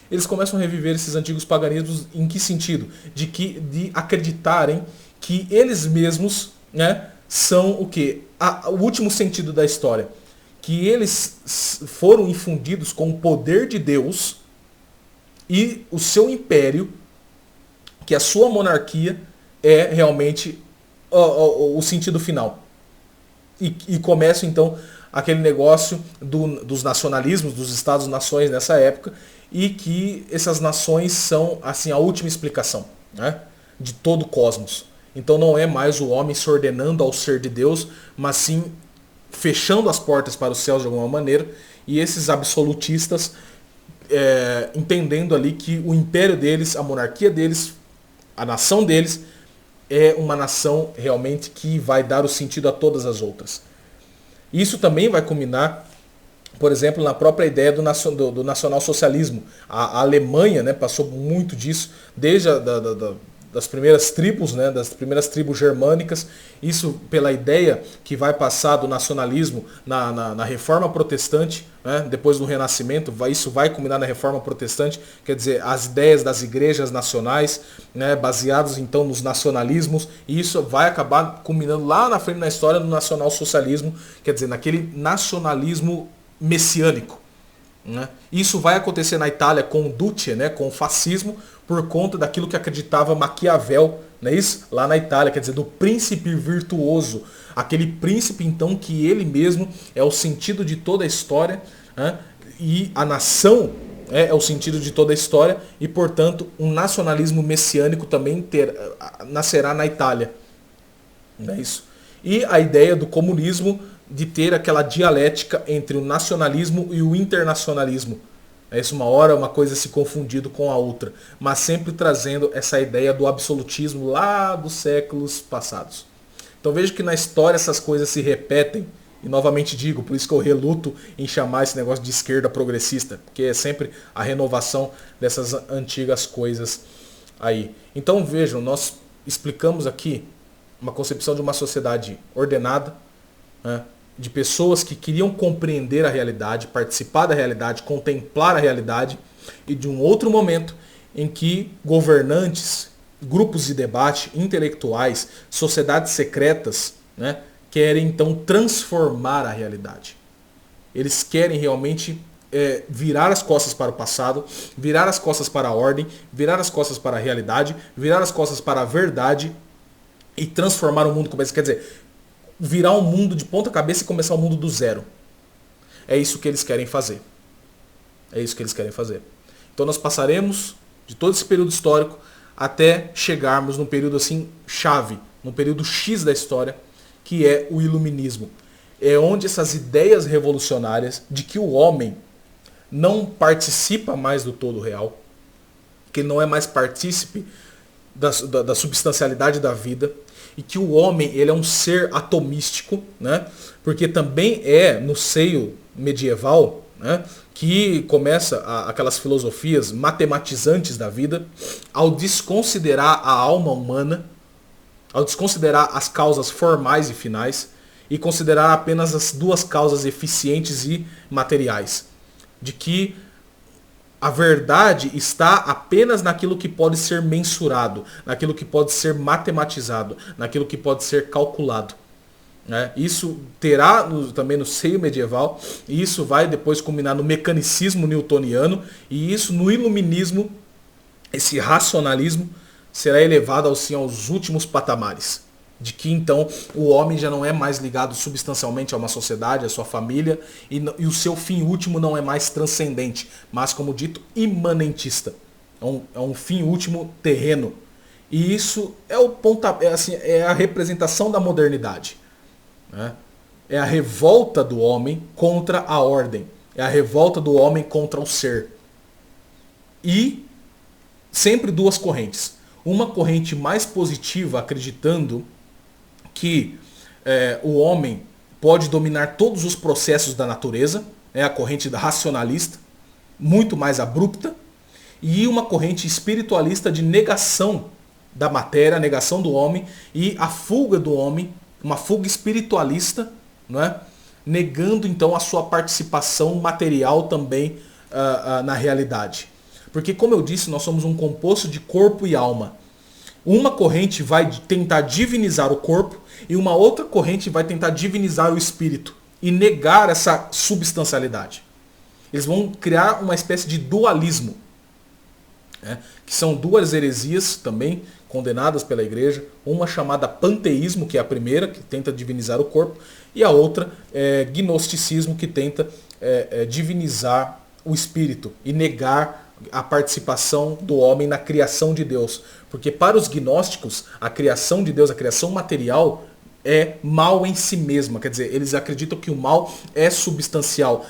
Eles começam a reviver esses antigos paganismos em que sentido? De acreditarem que eles mesmos, né, são o quê? O último sentido da história. Que eles foram infundidos com o poder de Deus e o seu império, que a sua monarquia é realmente o sentido final. E começa então aquele negócio dos nacionalismos, dos Estados-nações nessa época, e que essas nações são assim a última explicação, né, de todo o cosmos. Então não é mais o homem se ordenando ao ser de Deus, mas sim fechando as portas para os céus de alguma maneira, e esses absolutistas entendendo ali que o império deles, a monarquia deles, a nação deles, é uma nação realmente que vai dar o sentido a todas as outras. Isso também vai culminar, por exemplo, na própria ideia do nacionalsocialismo. A Alemanha, né, passou muito disso, desde das primeiras tribos, né, das primeiras tribos germânicas, isso pela ideia que vai passar do nacionalismo na Reforma Protestante, né, depois do Renascimento, isso vai culminar na Reforma Protestante, quer dizer, as ideias das igrejas nacionais, né, baseadas então nos nacionalismos, e isso vai acabar culminando lá na frente na história do nacionalsocialismo, quer dizer, naquele nacionalismo messiânico. Né? Isso vai acontecer na Itália com o Duce, né, com o fascismo, por conta daquilo que acreditava Maquiavel, não é isso? Lá na Itália, quer dizer, do príncipe virtuoso. Aquele príncipe, então, que ele mesmo é o sentido de toda a história, né? E a nação é o sentido de toda a história, e, portanto, um nacionalismo messiânico também nascerá na Itália. Não é isso? E a ideia do comunismo de ter aquela dialética entre o nacionalismo e o internacionalismo. É isso, uma hora uma coisa se confundindo com a outra, mas sempre trazendo essa ideia do absolutismo lá dos séculos passados. Então vejo que na história essas coisas se repetem, e novamente digo, por isso que eu reluto em chamar esse negócio de esquerda progressista, porque é sempre a renovação dessas antigas coisas aí. Então vejam, nós explicamos aqui uma concepção de uma sociedade ordenada, né, de pessoas que queriam compreender a realidade, participar da realidade, contemplar a realidade, e de um outro momento em que governantes, grupos de debate, intelectuais, sociedades secretas, né, querem então transformar a realidade. Eles querem realmente virar as costas para o passado, virar as costas para a ordem, virar as costas para a realidade, virar as costas para a verdade e transformar o mundo. Quer dizer, virar um mundo de ponta cabeça e começar o mundo do zero. É isso que eles querem fazer. É isso que eles querem fazer. Então nós passaremos de todo esse período histórico até chegarmos num período assim chave, num período X da história, que é o iluminismo. É onde essas ideias revolucionárias de que o homem não participa mais do todo real, que ele não é mais partícipe da substancialidade da vida, e que o homem ele é um ser atomístico, né? Porque também é no seio medieval, né, que começa aquelas filosofias matematizantes da vida, ao desconsiderar a alma humana, ao desconsiderar as causas formais e finais, e considerar apenas as duas causas eficientes e materiais. De que a verdade está apenas naquilo que pode ser mensurado, naquilo que pode ser matematizado, naquilo que pode ser calculado. Isso terá também no seio medieval, e isso vai depois culminar no mecanicismo newtoniano, e isso no iluminismo, esse racionalismo, será elevado assim aos últimos patamares. De que então o homem já não é mais ligado substancialmente a uma sociedade, a sua família, e o seu fim último não é mais transcendente, mas como dito, imanentista. É um fim último terreno. E isso é o é a representação da modernidade. É a revolta do homem contra a ordem. É a revolta do homem contra o ser. E sempre duas correntes. Uma corrente mais positiva, acreditando que o homem pode dominar todos os processos da natureza, é a corrente racionalista, muito mais abrupta, e uma corrente espiritualista de negação da matéria, negação do homem e a fuga do homem, uma fuga espiritualista, não é? Negando então a sua participação material também na realidade. Porque, como eu disse, nós somos um composto de corpo e alma. Uma corrente vai tentar divinizar o corpo e uma outra corrente vai tentar divinizar o espírito e negar essa substancialidade. Eles vão criar uma espécie de dualismo, que são duas heresias também condenadas pela igreja, uma chamada panteísmo, que é a primeira, que tenta divinizar o corpo, e a outra é gnosticismo, que tenta divinizar o espírito e negar a participação do homem na criação de Deus. Porque para os gnósticos, a criação de Deus, a criação material, é mal em si mesma. Quer dizer, eles acreditam que o mal é substancial.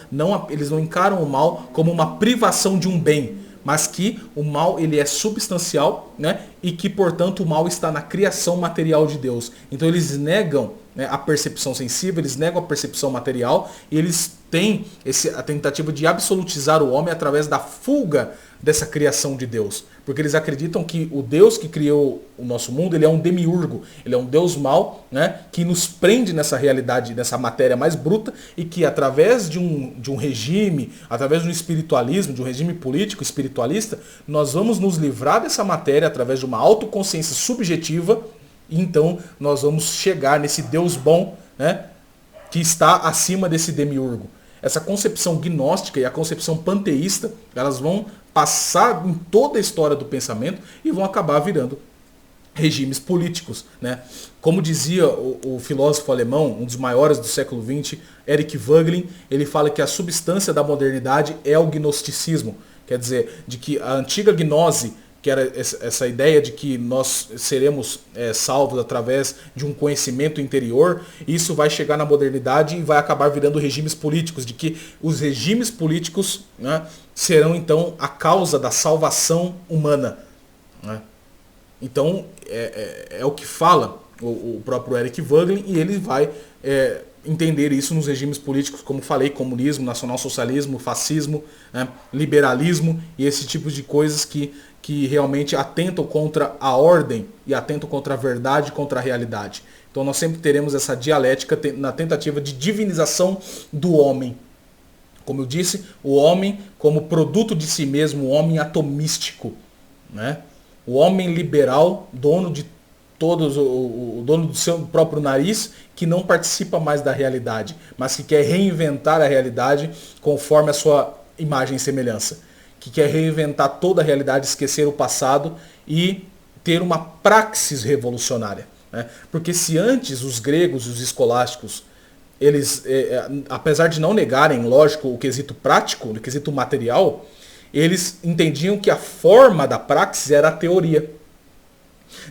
Eles não encaram o mal como uma privação de um bem, mas que o mal ele é substancial, né? E que, portanto, o mal está na criação material de Deus. Então eles negam, né, a percepção sensível, eles negam a percepção material, e eles têm a tentativa de absolutizar o homem através da fuga dessa criação de Deus. Porque eles acreditam que o Deus que criou o nosso mundo, ele é um demiurgo, ele é um Deus mau, né, que nos prende nessa realidade, nessa matéria mais bruta, e que através de um regime, através de um espiritualismo, de um regime político espiritualista, nós vamos nos livrar dessa matéria através de uma autoconsciência subjetiva, e então nós vamos chegar nesse Deus bom, né, que está acima desse demiurgo. Essa concepção gnóstica e a concepção panteísta, elas vão passar em toda a história do pensamento e vão acabar virando regimes políticos, né? Como dizia o filósofo alemão, um dos maiores do século XX, Eric Voegelin, ele fala que a substância da modernidade é o gnosticismo. Quer dizer, de que a antiga gnose, que era essa ideia de que nós seremos salvos através de um conhecimento interior, isso vai chegar na modernidade e vai acabar virando regimes políticos, de que os regimes políticos, né, serão então a causa da salvação humana, né? Então é o que fala o próprio Eric Voegelin, e ele vai entender isso nos regimes políticos, como falei, comunismo, nacionalsocialismo, fascismo, né, liberalismo e esse tipo de coisas que realmente atentam contra a ordem e atentam contra a verdade, contra a realidade. Então nós sempre teremos essa dialética na tentativa de divinização do homem. Como eu disse, o homem como produto de si mesmo, o homem atomístico, né? O homem liberal, dono de todos, o dono do seu próprio nariz, que não participa mais da realidade, mas que quer reinventar a realidade conforme a sua imagem e semelhança. Que quer reinventar toda a realidade, esquecer o passado e ter uma praxis revolucionária, né? Porque se antes os gregos e os escolásticos, eles, apesar de não negarem, lógico, o quesito prático, o quesito material, eles entendiam que a forma da praxis era a teoria.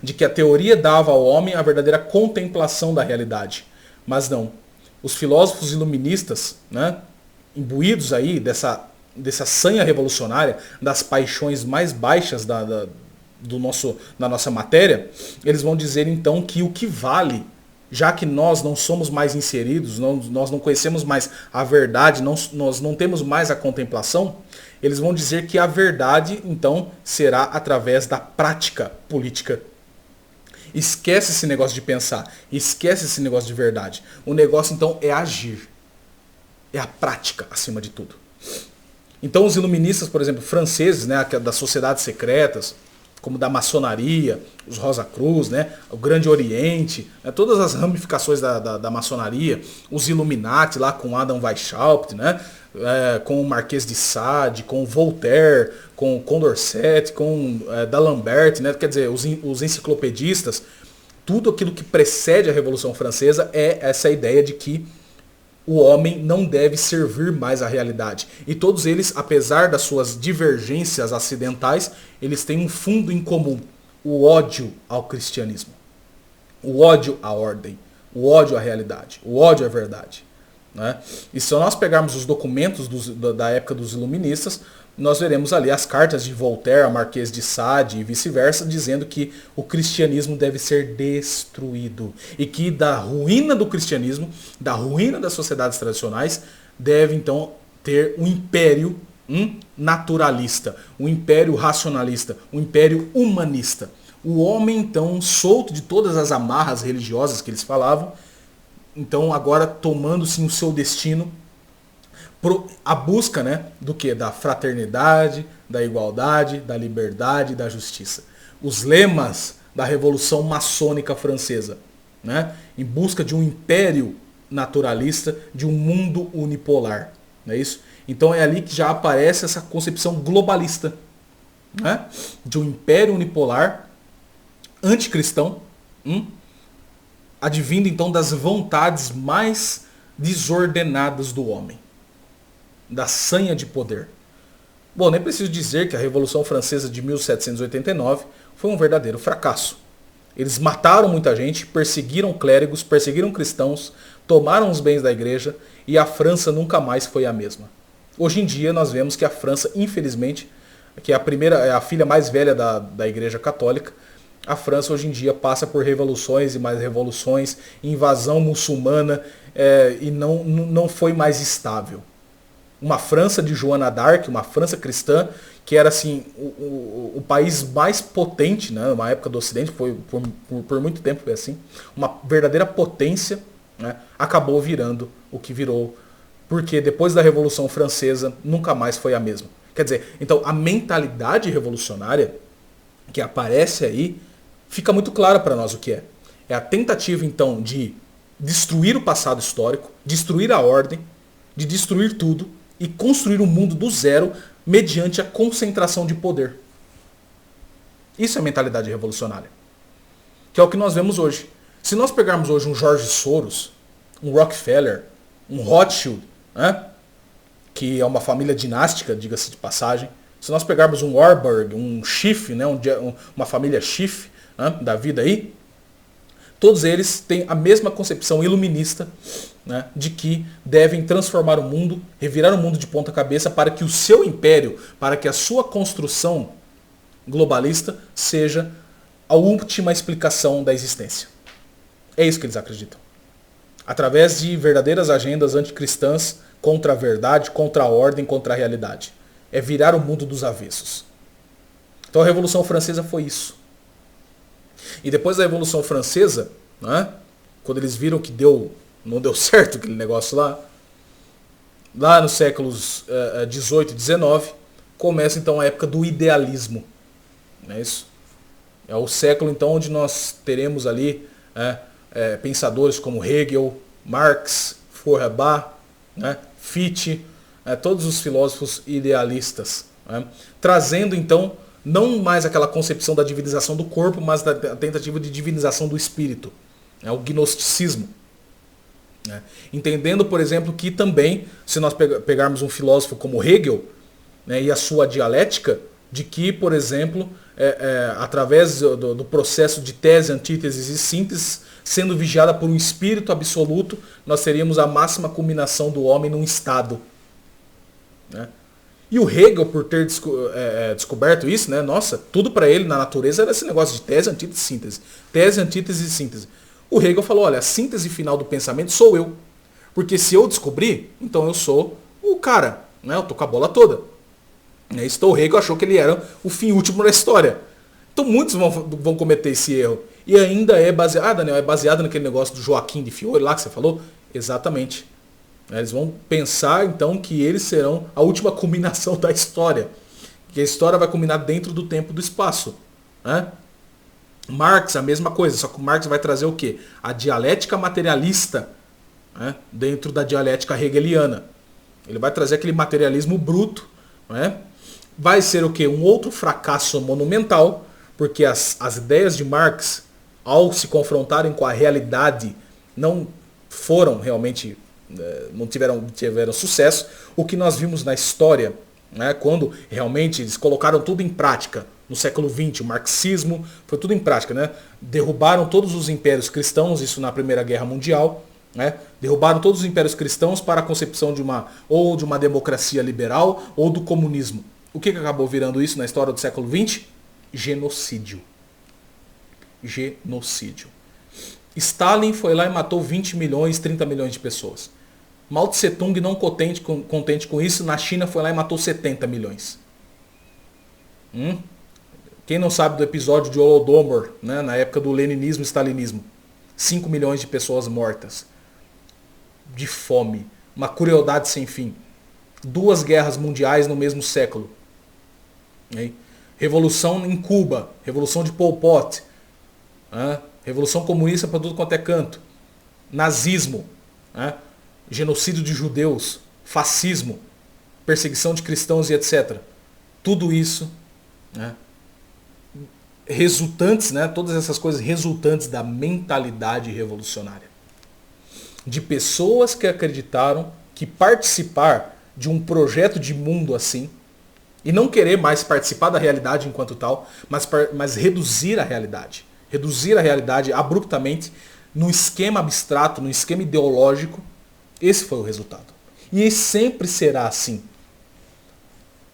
De que a teoria dava ao homem a verdadeira contemplação da realidade. Mas não. Os filósofos iluministas, né, imbuídos aí dessa sanha revolucionária, das paixões mais baixas da nossa matéria, eles vão dizer então que o que vale, já que nós não somos mais inseridos, nós não conhecemos mais a verdade, nós não temos mais a contemplação, eles vão dizer que a verdade então será através da prática política. Esquece esse negócio de pensar, esquece esse negócio de verdade. O negócio então é agir, é a prática acima de tudo. Então os iluministas, por exemplo, franceses, né, das sociedades secretas, como da maçonaria, os Rosa Cruz, né, o Grande Oriente, né, todas as ramificações da maçonaria, os Illuminati lá com Adam Weishaupt, né, com o Marquês de Sade, com Voltaire, com Condorcet, com D'Alembert, né, quer dizer, os enciclopedistas, tudo aquilo que precede a Revolução Francesa é essa ideia de que o homem não deve servir mais à realidade. E todos eles, apesar das suas divergências acidentais, eles têm um fundo em comum: o ódio ao cristianismo, o ódio à ordem, o ódio à realidade, o ódio à verdade. Né? E se nós pegarmos os documentos da época dos iluministas, nós veremos ali as cartas de Voltaire a Marquês de Sade e vice-versa, dizendo que o cristianismo deve ser destruído. E que da ruína do cristianismo, da ruína das sociedades tradicionais, deve então ter um império naturalista, um império racionalista, um império humanista. O homem então, solto de todas as amarras religiosas que eles falavam, então agora tomando sim o seu destino, a busca, né, do que? Da fraternidade, da igualdade, da liberdade e da justiça. Os lemas da Revolução Maçônica Francesa, né, em busca de um império naturalista, de um mundo unipolar. Não é isso? Então é ali que já aparece essa concepção globalista, né, de um império unipolar anticristão, advindo então das vontades mais desordenadas do homem, da sanha de poder. Bom, nem preciso dizer que a Revolução Francesa de 1789 foi um verdadeiro fracasso. Eles mataram muita gente, perseguiram clérigos, perseguiram cristãos, tomaram os bens da igreja e a França nunca mais foi a mesma. Hoje em dia nós vemos que a França, infelizmente, que é a filha mais velha da Igreja Católica, a França hoje em dia passa por revoluções e mais revoluções, invasão muçulmana, e não foi mais estável. Uma França de Joana d'Arc, uma França cristã, que era assim o país mais potente, né, na época do Ocidente, foi por muito tempo foi assim, uma verdadeira potência, né, acabou virando o que virou, porque depois da Revolução Francesa nunca mais foi a mesma. Quer dizer, então a mentalidade revolucionária que aparece aí fica muito clara para nós o que é. É a tentativa então de destruir o passado histórico, destruir a ordem, de destruir tudo e construir um mundo do zero mediante a concentração de poder. Isso é mentalidade revolucionária. Que é o que nós vemos hoje. Se nós pegarmos hoje um George Soros, um Rockefeller, um Rothschild, né, que é uma família dinástica, diga-se de passagem, se nós pegarmos um Warburg, um Schiff, né, uma família Schiff, né, da vida aí, todos eles têm a mesma concepção iluminista, né, de que devem transformar o mundo, revirar o mundo de ponta cabeça para que o seu império, para que a sua construção globalista seja a última explicação da existência. É isso que eles acreditam. Através de verdadeiras agendas anticristãs contra a verdade, contra a ordem, contra a realidade. É virar o mundo dos avessos. Então a Revolução Francesa foi isso. E depois da Revolução Francesa, né, quando eles viram que não deu certo aquele negócio lá nos séculos 18 e 19, começa então a época do idealismo. Não é isso? É o século então onde nós teremos ali pensadores como Hegel, Marx, Feuerbach, né, Fichte, todos os filósofos idealistas, né, trazendo então não mais aquela concepção da divinização do corpo, mas da tentativa de divinização do espírito, o gnosticismo. Né. Entendendo, por exemplo, que também, se nós pegarmos um filósofo como Hegel, né, e a sua dialética, de que, por exemplo, através do processo de tese, antítese e síntese, sendo vigiada por um espírito absoluto, nós teríamos a máxima culminação do homem num estado. Né? E o Hegel, por ter descoberto isso, né, nossa, tudo para ele na natureza era esse negócio de tese, antítese e síntese. Tese, antítese e síntese. O Hegel falou, olha, a síntese final do pensamento sou eu. Porque se eu descobrir, então eu sou o cara. Né? Eu tô com a bola toda. O Hegel achou que ele era o fim último da história. Então muitos vão cometer esse erro. E ainda é baseado... Ah, Daniel, é baseado naquele negócio do Joaquim de Fiore lá que você falou? Exatamente. Eles vão pensar então que eles serão a última culminação da história. Que a história vai culminar dentro do tempo e do espaço. Né? Marx, a mesma coisa, só que o Marx vai trazer o quê? A dialética materialista, né? Dentro da dialética hegeliana. Ele vai trazer aquele materialismo bruto. Né? Vai ser o quê? Um outro fracasso monumental, porque as ideias de Marx, ao se confrontarem com a realidade, não foram realmente, não tiveram sucesso. O que nós vimos na história, né, quando realmente eles colocaram tudo em prática, no século XX, o marxismo, foi tudo em prática. Né? Derrubaram todos os impérios cristãos, isso na Primeira Guerra Mundial. Né? Derrubaram todos os impérios cristãos para a concepção de uma democracia liberal ou do comunismo. O que acabou virando isso na história do século XX? Genocídio. Genocídio. Stalin foi lá e matou 20 milhões, 30 milhões de pessoas. Mao Tse Tung, não contente com isso, na China foi lá e matou 70 milhões. Quem não sabe do episódio de Holodomor, né, na época do leninismo e stalinismo, 5 milhões de pessoas mortas. De fome. Uma crueldade sem fim. 2 guerras mundiais no mesmo século. Revolução em Cuba. Revolução de Pol Pot. Revolução comunista para tudo quanto é canto. Nazismo. Genocídio de judeus. Fascismo. Perseguição de cristãos e etc. Tudo isso, né, resultantes, né, todas essas coisas resultantes da mentalidade revolucionária. De pessoas que acreditaram que participar de um projeto de mundo assim, e não querer mais participar da realidade enquanto tal, mas reduzir a realidade. Reduzir a realidade abruptamente num esquema abstrato, num esquema ideológico. Esse foi o resultado. E sempre será assim.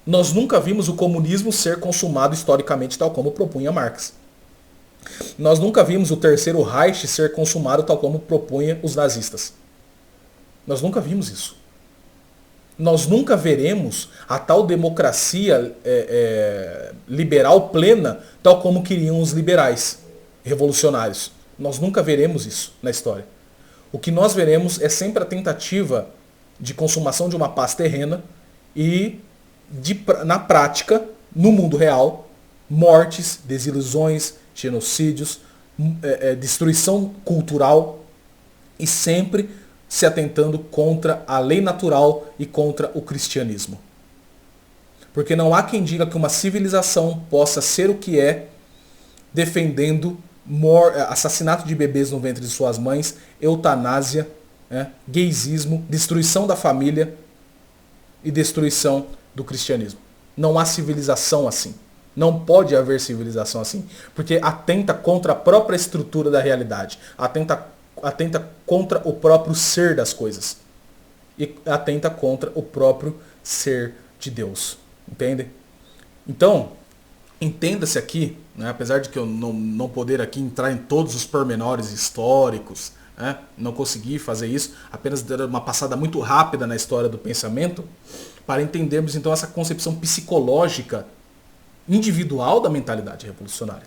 Nós nunca vimos o comunismo ser consumado historicamente tal como propunha Marx. Nós nunca vimos o Terceiro Reich ser consumado tal como propunha os nazistas. Nós nunca vimos isso. Nós nunca veremos a tal democracia liberal plena tal como queriam os liberais revolucionários. Nós nunca veremos isso na história. O que nós veremos é sempre a tentativa de consumação de uma paz terrena e, na prática, no mundo real, mortes, desilusões, genocídios, destruição cultural e sempre se atentando contra a lei natural e contra o cristianismo. Porque não há quem diga que uma civilização possa ser o que é defendendo assassinato de bebês no ventre de suas mães, eutanásia, gaysismo, destruição da família e destruição do cristianismo. Não há civilização assim. Não pode haver civilização assim, porque atenta contra a própria estrutura da realidade, atenta contra o próprio ser das coisas e atenta contra o próprio ser de Deus. Entende? Então, entenda-se aqui, né, apesar de que eu não poder aqui entrar em todos os pormenores históricos, né, não consegui fazer isso, apenas dar uma passada muito rápida na história do pensamento, para entendermos então essa concepção psicológica individual da mentalidade revolucionária.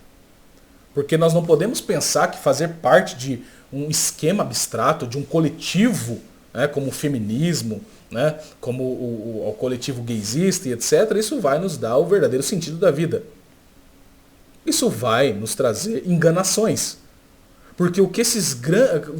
Porque nós não podemos pensar que fazer parte de um esquema abstrato, de um coletivo, né, como o feminismo, né, como o coletivo gaysista e etc., isso vai nos dar o verdadeiro sentido da vida. Isso vai nos trazer enganações. Porque o que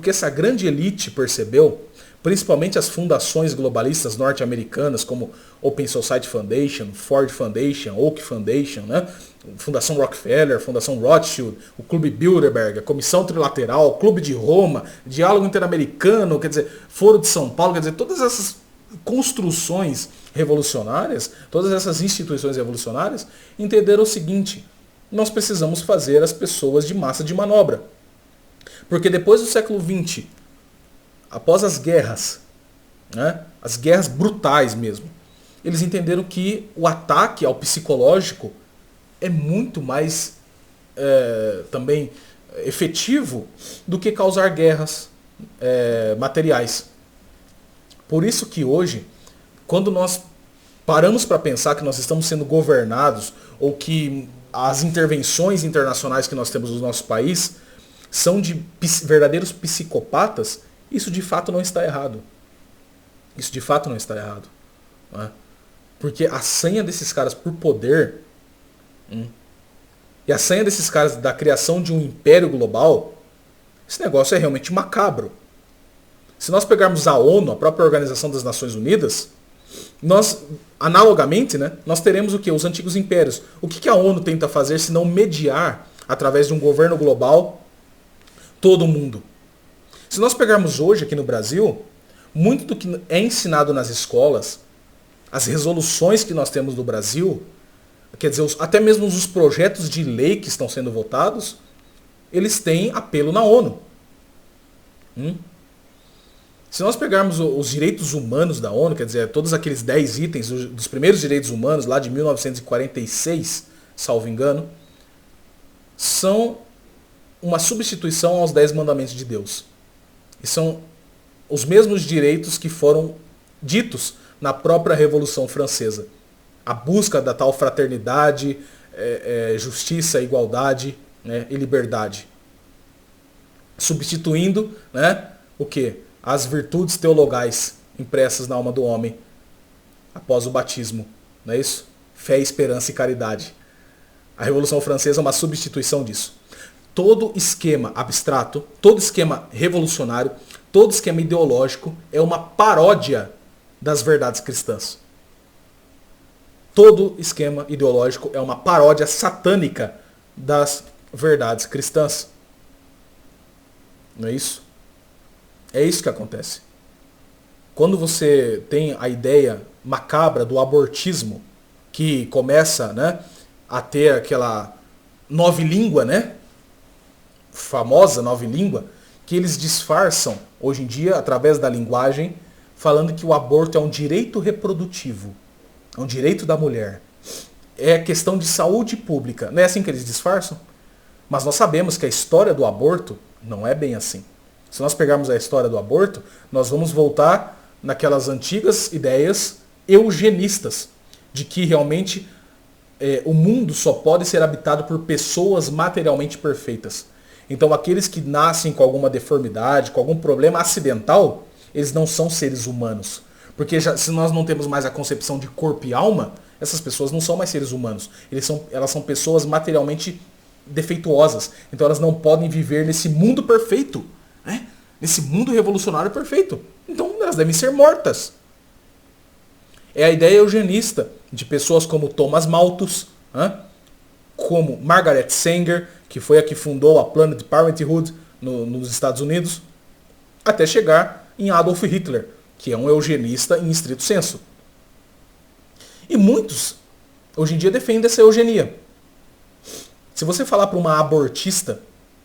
essa grande elite percebeu, principalmente as fundações globalistas norte-americanas, como Open Society Foundation, Ford Foundation, Oak Foundation, né? Fundação Rockefeller, Fundação Rothschild, o Clube Bilderberg, a Comissão Trilateral, o Clube de Roma, Diálogo Interamericano, quer dizer, Foro de São Paulo, quer dizer, todas essas construções revolucionárias, todas essas instituições revolucionárias, entenderam o seguinte: nós precisamos fazer as pessoas de massa de manobra. Porque depois do século XX, após as guerras, né, as guerras brutais mesmo, eles entenderam que o ataque ao psicológico é muito mais também efetivo do que causar guerras materiais. Por isso que hoje, quando nós paramos para pensar que nós estamos sendo governados ou que as intervenções internacionais que nós temos no nosso país são de verdadeiros psicopatas, isso de fato não está errado. Isso de fato não está errado. Não é? Porque a senha desses caras por poder e a senha desses caras da criação de um império global, esse negócio é realmente macabro. Se nós pegarmos a ONU, a própria Organização das Nações Unidas, nós, analogamente, né, nós teremos o quê? Os antigos impérios. O que a ONU tenta fazer se não mediar, através de um governo global, todo mundo? Se nós pegarmos hoje aqui no Brasil, muito do que é ensinado nas escolas, as resoluções que nós temos no Brasil, quer dizer, até mesmo os projetos de lei que estão sendo votados, eles têm apelo na ONU. Se nós pegarmos os direitos humanos da ONU, quer dizer, todos aqueles 10 itens dos primeiros direitos humanos, lá de 1946, salvo engano, são uma substituição aos 10 mandamentos de Deus. E são os mesmos direitos que foram ditos na própria Revolução Francesa. A busca da tal fraternidade, justiça, igualdade, né, e liberdade. Substituindo, né, o quê? As virtudes teologais impressas na alma do homem após o batismo. Não é isso? Fé, esperança e caridade. A Revolução Francesa é uma substituição disso. Todo esquema abstrato, todo esquema revolucionário, todo esquema ideológico é uma paródia das verdades cristãs. Todo esquema ideológico é uma paródia satânica das verdades cristãs. Não é isso? É isso que acontece. Quando você tem a ideia macabra do abortismo, que começa, né, a ter aquela nova língua, né, famosa nova língua, que eles disfarçam hoje em dia através da linguagem, falando que o aborto é um direito reprodutivo, é um direito da mulher, é questão de saúde pública. Não é assim que eles disfarçam? Mas nós sabemos que a história do aborto não é bem assim. Se nós pegarmos a história do aborto, nós vamos voltar naquelas antigas ideias eugenistas, de que realmente o mundo só pode ser habitado por pessoas materialmente perfeitas. Então aqueles que nascem com alguma deformidade, com algum problema acidental, eles não são seres humanos. Porque se nós não temos mais a concepção de corpo e alma, essas pessoas não são mais seres humanos. Elas são pessoas materialmente defeituosas. Então elas não podem viver nesse mundo perfeito. Né? Nesse mundo revolucionário perfeito. Então elas devem ser mortas. É a ideia eugenista de pessoas como Thomas Malthus, como Margaret Sanger, que foi a que fundou a Planned Parenthood nos Estados Unidos, até chegar em Adolf Hitler, que é um eugenista em estrito senso. E muitos, hoje em dia, defendem essa eugenia. Se você falar para uma abortista,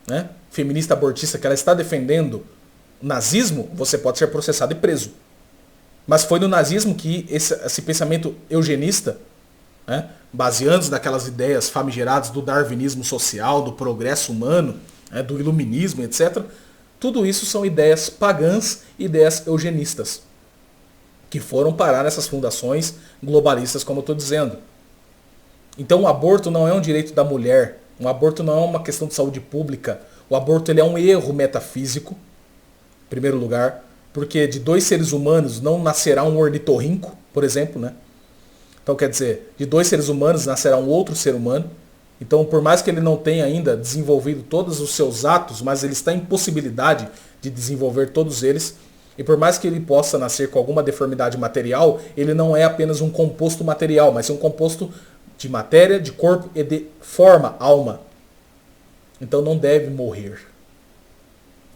né, feminista abortista, que ela está defendendo o nazismo, você pode ser processado e preso. Mas foi no nazismo que esse pensamento eugenista, né, baseando-se naquelas ideias famigeradas do darwinismo social, do progresso humano, né, do iluminismo, etc., tudo isso são ideias pagãs e ideias eugenistas, que foram parar nessas fundações globalistas, como eu estou dizendo. Então o aborto não é um direito da mulher, o aborto não é uma questão de saúde pública, o aborto ele é um erro metafísico, em primeiro lugar, porque de dois seres humanos não nascerá um ornitorrinco, por exemplo, né? Então quer dizer, de dois seres humanos nascerá um outro ser humano. Então por mais que ele não tenha ainda desenvolvido todos os seus atos, mas ele está em possibilidade de desenvolver todos eles, e por mais que ele possa nascer com alguma deformidade material, ele não é apenas um composto material, mas é um composto de matéria, de corpo e de forma, alma. Então não deve morrer.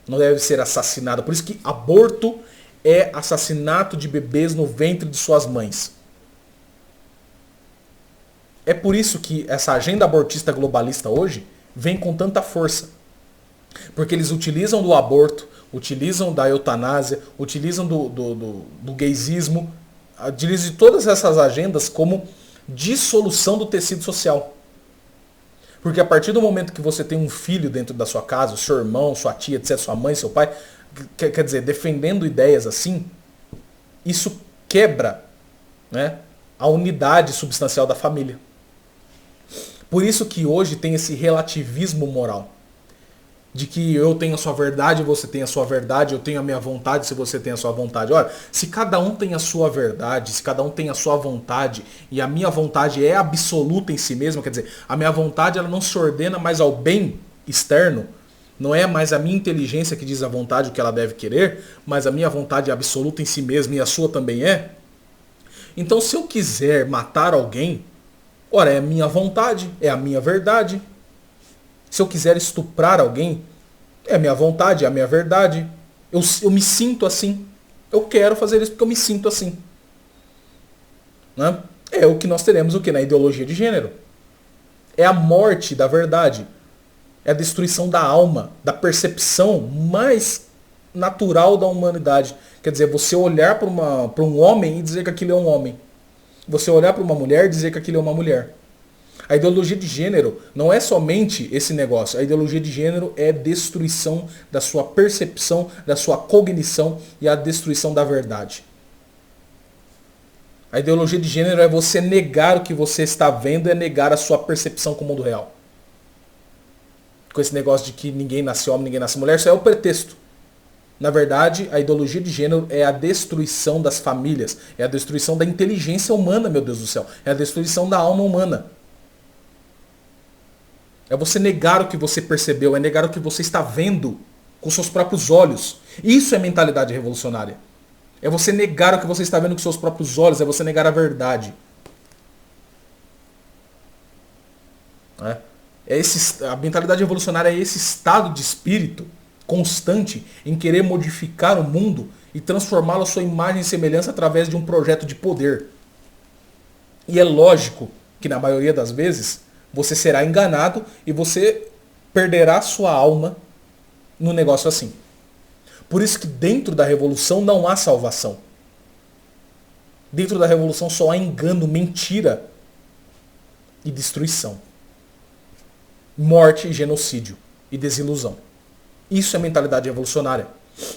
Não deve ser assassinado. Por isso que aborto é assassinato de bebês no ventre de suas mães. É por isso que essa agenda abortista globalista hoje vem com tanta força. Porque eles utilizam do aborto, utilizam da eutanásia, utilizam do gaysismo, utilizam de todas essas agendas como dissolução do tecido social. Porque a partir do momento que você tem um filho dentro da sua casa, o seu irmão, sua tia, etc., sua mãe, seu pai, quer dizer, defendendo ideias assim, isso quebra, né, a unidade substancial da família. Por isso que hoje tem esse relativismo moral. De que eu tenho a sua verdade, você tem a sua verdade, eu tenho a minha vontade, se você tem a sua vontade. Olha, se cada um tem a sua verdade, se cada um tem a sua vontade, e a minha vontade é absoluta em si mesma, quer dizer, a minha vontade ela não se ordena mais ao bem externo, não é mais a minha inteligência que diz a vontade o que ela deve querer, mas a minha vontade é absoluta em si mesma e a sua também é. Então se eu quiser matar alguém, ora, é a minha vontade, é a minha verdade. Se eu quiser estuprar alguém, é a minha vontade, é a minha verdade. Eu me sinto assim. Eu quero fazer isso porque eu me sinto assim. Né? É o que nós teremos o que na ideologia de gênero. É a morte da verdade. É a destruição da alma, da percepção mais natural da humanidade. Quer dizer, você olhar para um homem e dizer que aquilo é um homem. Você olhar para uma mulher e dizer que aquilo é uma mulher. A ideologia de gênero não é somente esse negócio. A ideologia de gênero é destruição da sua percepção, da sua cognição e a destruição da verdade. A ideologia de gênero é você negar o que você está vendo, é negar a sua percepção com o mundo real. Com esse negócio de que ninguém nasce homem, ninguém nasce mulher, isso é o pretexto. Na verdade, a ideologia de gênero é a destruição das famílias, é a destruição da inteligência humana, meu Deus do céu. É a destruição da alma humana. É você negar o que você percebeu, é negar o que você está vendo com seus próprios olhos. Isso é mentalidade revolucionária. É você negar o que você está vendo com seus próprios olhos, é você negar a verdade. A mentalidade revolucionária é esse estado de espírito constante em querer modificar o mundo e transformá-lo à sua imagem e semelhança através de um projeto de poder. E é lógico que na maioria das vezes você será enganado e você perderá sua alma num negócio assim. Por isso que dentro da revolução não há salvação. Dentro da revolução só há engano, mentira e destruição. Morte, genocídio e desilusão. Isso é mentalidade revolucionária.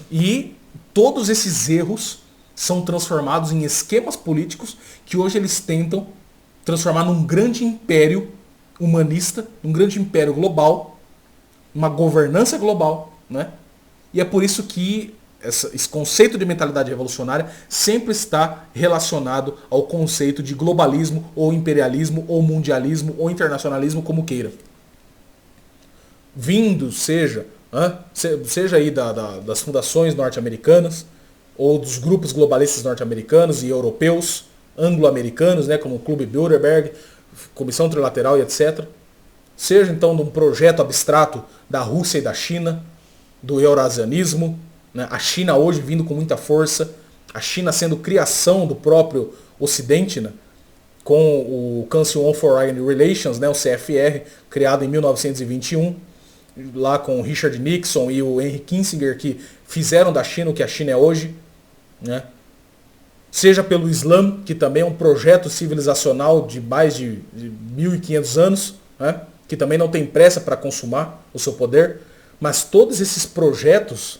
E todos esses erros são transformados em esquemas políticos que hoje eles tentam transformar num grande império humanista, um grande império global, uma governança global, né? E é por isso que esse conceito de mentalidade revolucionária sempre está relacionado ao conceito de globalismo, ou imperialismo, ou mundialismo, ou internacionalismo, como queira. Vindo, seja aí das fundações norte-americanas, ou dos grupos globalistas norte-americanos e europeus, anglo-americanos, né, como o Clube Bilderberg, Comissão Trilateral e etc. Seja então de um projeto abstrato da Rússia e da China, do eurasianismo, né? A China hoje vindo com muita força, a China sendo criação do próprio Ocidente, né? Com o Council on Foreign Relations, né? O CFR, criado em 1921, lá com o Richard Nixon e o Henry Kissinger, que fizeram da China o que a China é hoje, né? Seja pelo Islã, que também é um projeto civilizacional de mais de 1.500 anos, né? Que também não tem pressa para consumar o seu poder, mas todos esses projetos,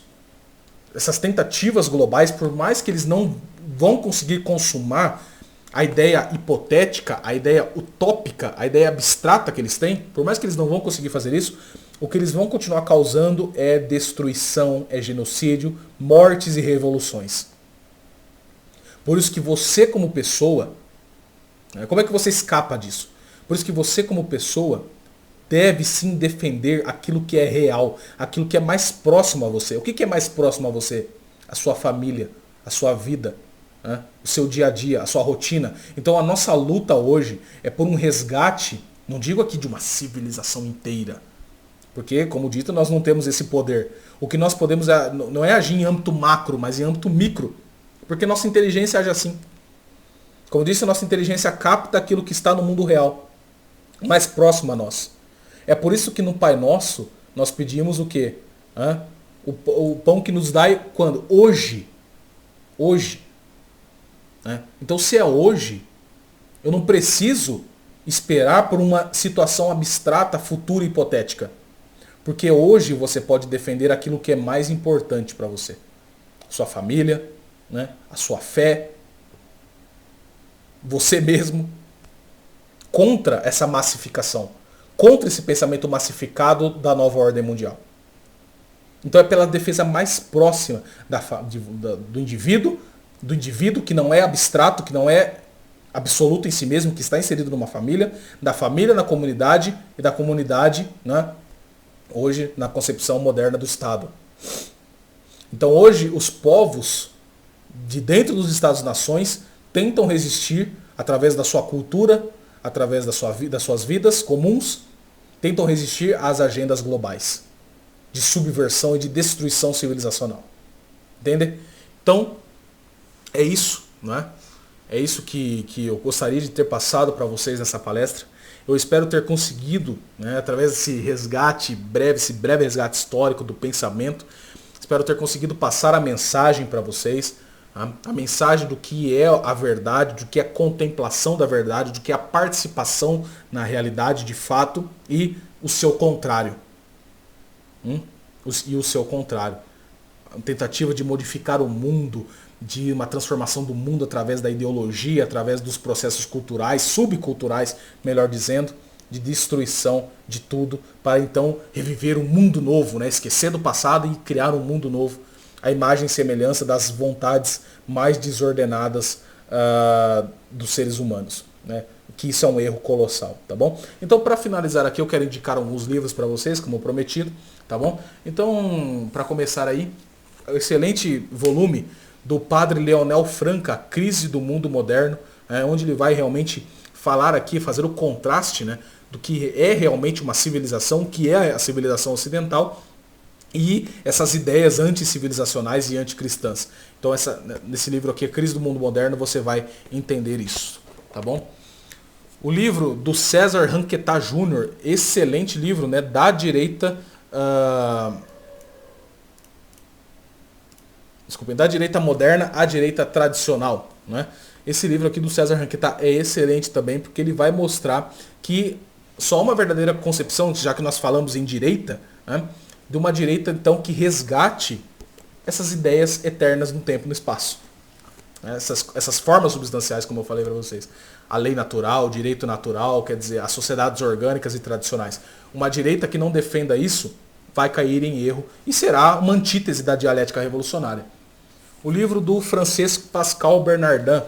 essas tentativas globais, por mais que eles não vão conseguir consumar a ideia hipotética, a ideia utópica, a ideia abstrata que eles têm, por mais que eles não vão conseguir fazer isso, o que eles vão continuar causando é destruição, é genocídio, mortes e revoluções. Por isso que você como pessoa, como é que você escapa disso? Por isso que você como pessoa deve sim defender aquilo que é real, aquilo que é mais próximo a você. O que é mais próximo a você? A sua família, a sua vida, né? O seu dia a dia, a sua rotina. Então a nossa luta hoje é por um resgate, não digo aqui de uma civilização inteira, porque, como dito, nós não temos esse poder. O que nós podemos não é agir em âmbito macro, mas em âmbito micro. Porque nossa inteligência age assim. Como disse, a nossa inteligência capta aquilo que está no mundo real. mais próximo a nós. É por isso que no Pai Nosso nós pedimos o quê? O pão que nos dai quando? Hoje. Hoje. Então se é hoje, eu não preciso esperar por uma situação abstrata, futura e hipotética. Porque hoje você pode defender aquilo que é mais importante para você. Sua família, a sua fé, você mesmo. Contra essa massificação. Contra esse pensamento massificado da nova ordem mundial. Então é pela defesa mais próxima do indivíduo que não é abstrato, que não é absoluto em si mesmo, que está inserido numa família, da família na comunidade e da comunidade, hoje na concepção moderna do Estado. Então hoje os povos de dentro dos Estados-nações tentam resistir através da sua cultura, através das suas vidas comuns, tentam resistir às agendas globais de subversão e de destruição civilizacional. Entende? Então, é isso, É isso que eu gostaria de ter passado para vocês nessa palestra. Eu espero ter conseguido, através desse esse breve resgate histórico do pensamento, espero ter conseguido passar a mensagem para vocês, a mensagem do que é a verdade, do que é a contemplação da verdade, do que é a participação na realidade de fato e o seu contrário. E o seu contrário. A tentativa de modificar o mundo, de uma transformação do mundo através da ideologia, através dos processos culturais, subculturais, melhor dizendo, de destruição de tudo, para então reviver um mundo novo, esquecer do passado e criar um mundo novo, a imagem e semelhança das vontades mais desordenadas dos seres humanos. Que isso é um erro colossal, tá bom? Então, para finalizar aqui, eu quero indicar alguns livros para vocês, como prometido, tá bom? Então, para começar aí, o excelente volume do padre Leonel Franca, Crise do Mundo Moderno, onde ele vai realmente falar aqui, fazer o contraste do que é realmente uma civilização, que é a civilização ocidental, e essas ideias anticivilizacionais e anticristãs. Então nesse livro aqui, Crise do Mundo Moderno, você vai entender isso, tá bom? O livro do César Ranquetá Júnior, excelente livro, da direita... da direita moderna à direita tradicional. Esse livro aqui do César Ranquetá é excelente também, porque ele vai mostrar que só uma verdadeira concepção, já que nós falamos em direita, de uma direita então que resgate essas ideias eternas no tempo e no espaço. Essas formas substanciais, como eu falei para vocês. A lei natural, o direito natural, quer dizer, as sociedades orgânicas e tradicionais. Uma direita que não defenda isso vai cair em erro e será uma antítese da dialética revolucionária. O livro do Francesc Pascal Bernardin,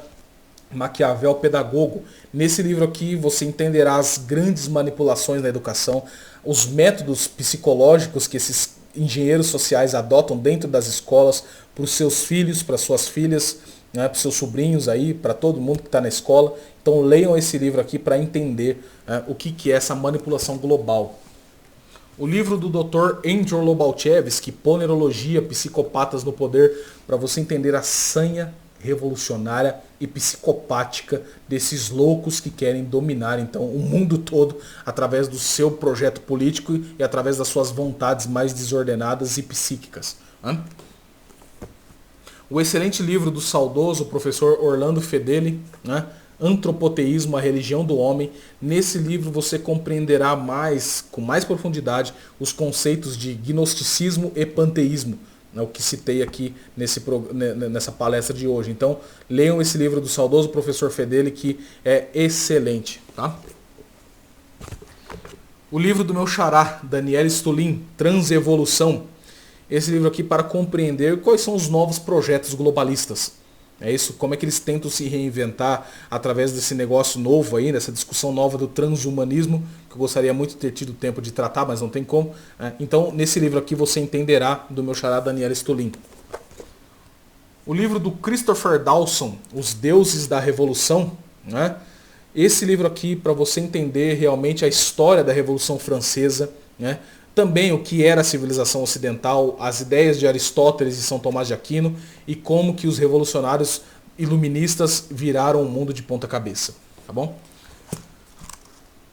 Maquiavel Pedagogo. Nesse livro aqui você entenderá as grandes manipulações na educação, os métodos psicológicos que esses engenheiros sociais adotam dentro das escolas para os seus filhos, para suas filhas, para os seus sobrinhos aí, para todo mundo que está na escola. Então leiam esse livro aqui para entender o que é essa manipulação global. O livro do Dr. Andrew Lobalchevsky, Ponerologia, Psicopatas no Poder, para você entender a sanha revolucionária e psicopática desses loucos que querem dominar então o mundo todo através do seu projeto político e através das suas vontades mais desordenadas e psíquicas. O excelente livro do saudoso professor Orlando Fedeli, Antropoteísmo, a Religião do Homem. Nesse livro você compreenderá com mais profundidade, os conceitos de gnosticismo e panteísmo, o que citei aqui nessa palestra de hoje. Então, leiam esse livro do saudoso professor Fedeli, que é excelente. Tá? O livro do meu xará, Daniel Stulin, Transevolução. Esse livro aqui para compreender quais são os novos projetos globalistas. É isso, como é que eles tentam se reinventar através desse negócio novo aí, dessa discussão nova do transhumanismo, que eu gostaria muito de ter tido tempo de tratar, mas não tem como. Então, nesse livro aqui você entenderá do meu xará Daniel Stulin. O livro do Christopher Dawson, Os Deuses da Revolução. Esse livro aqui, para você entender realmente a história da Revolução Francesa, também o que era a civilização ocidental, as ideias de Aristóteles e São Tomás de Aquino e como que os revolucionários iluministas viraram o mundo de ponta cabeça. Tá bom?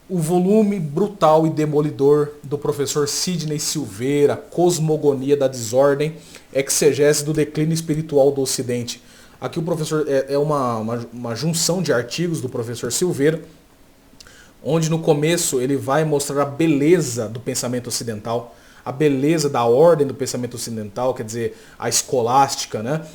o volume brutal e demolidor do professor Sidney Silveira, Cosmogonia da Desordem, Exegese do Declínio Espiritual do Ocidente. Aqui o professor é uma junção de artigos do professor Silveira, onde no começo ele vai mostrar a beleza do pensamento ocidental, a beleza da ordem do pensamento ocidental, quer dizer, a escolástica, né?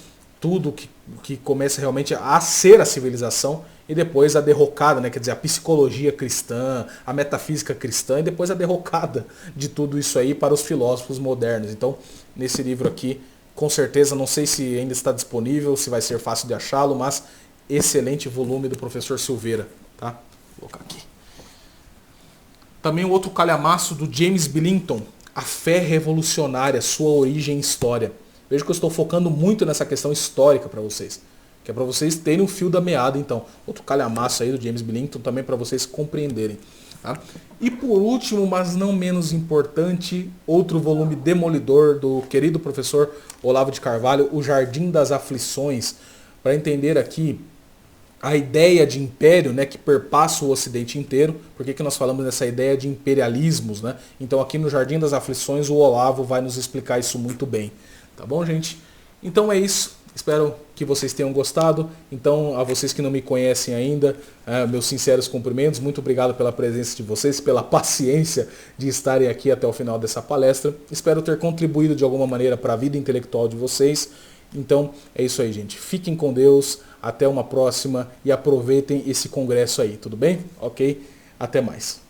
Tudo que começa realmente a ser a civilização, e depois a derrocada, né? Quer dizer, a psicologia cristã, a metafísica cristã, e depois a derrocada de tudo isso aí para os filósofos modernos. Então, nesse livro aqui, com certeza, não sei se ainda está disponível, se vai ser fácil de achá-lo, mas excelente volume do professor Silveira, tá? Vou colocar aqui. Também um outro calhamaço do James Billington, A Fé Revolucionária, Sua Origem e História. Veja que eu estou focando muito nessa questão histórica para vocês, que é para vocês terem o fio da meada, então. Outro calhamaço aí do James Billington também para vocês compreenderem. Tá? E por último, mas não menos importante, outro volume demolidor do querido professor Olavo de Carvalho, O Jardim das Aflições, para entender aqui a ideia de império, né, que perpassa o Ocidente inteiro. Por que nós falamos dessa ideia de imperialismos, né? Então aqui no Jardim das Aflições o Olavo vai nos explicar isso muito bem. Tá bom, gente? Então é isso. Espero que vocês tenham gostado. Então, a vocês que não me conhecem ainda, meus sinceros cumprimentos. Muito obrigado pela presença de vocês, pela paciência de estarem aqui até o final dessa palestra. Espero ter contribuído de alguma maneira para a vida intelectual de vocês. Então, é isso aí, gente. Fiquem com Deus. Até uma próxima e aproveitem esse congresso aí, tudo bem? Ok? Até mais.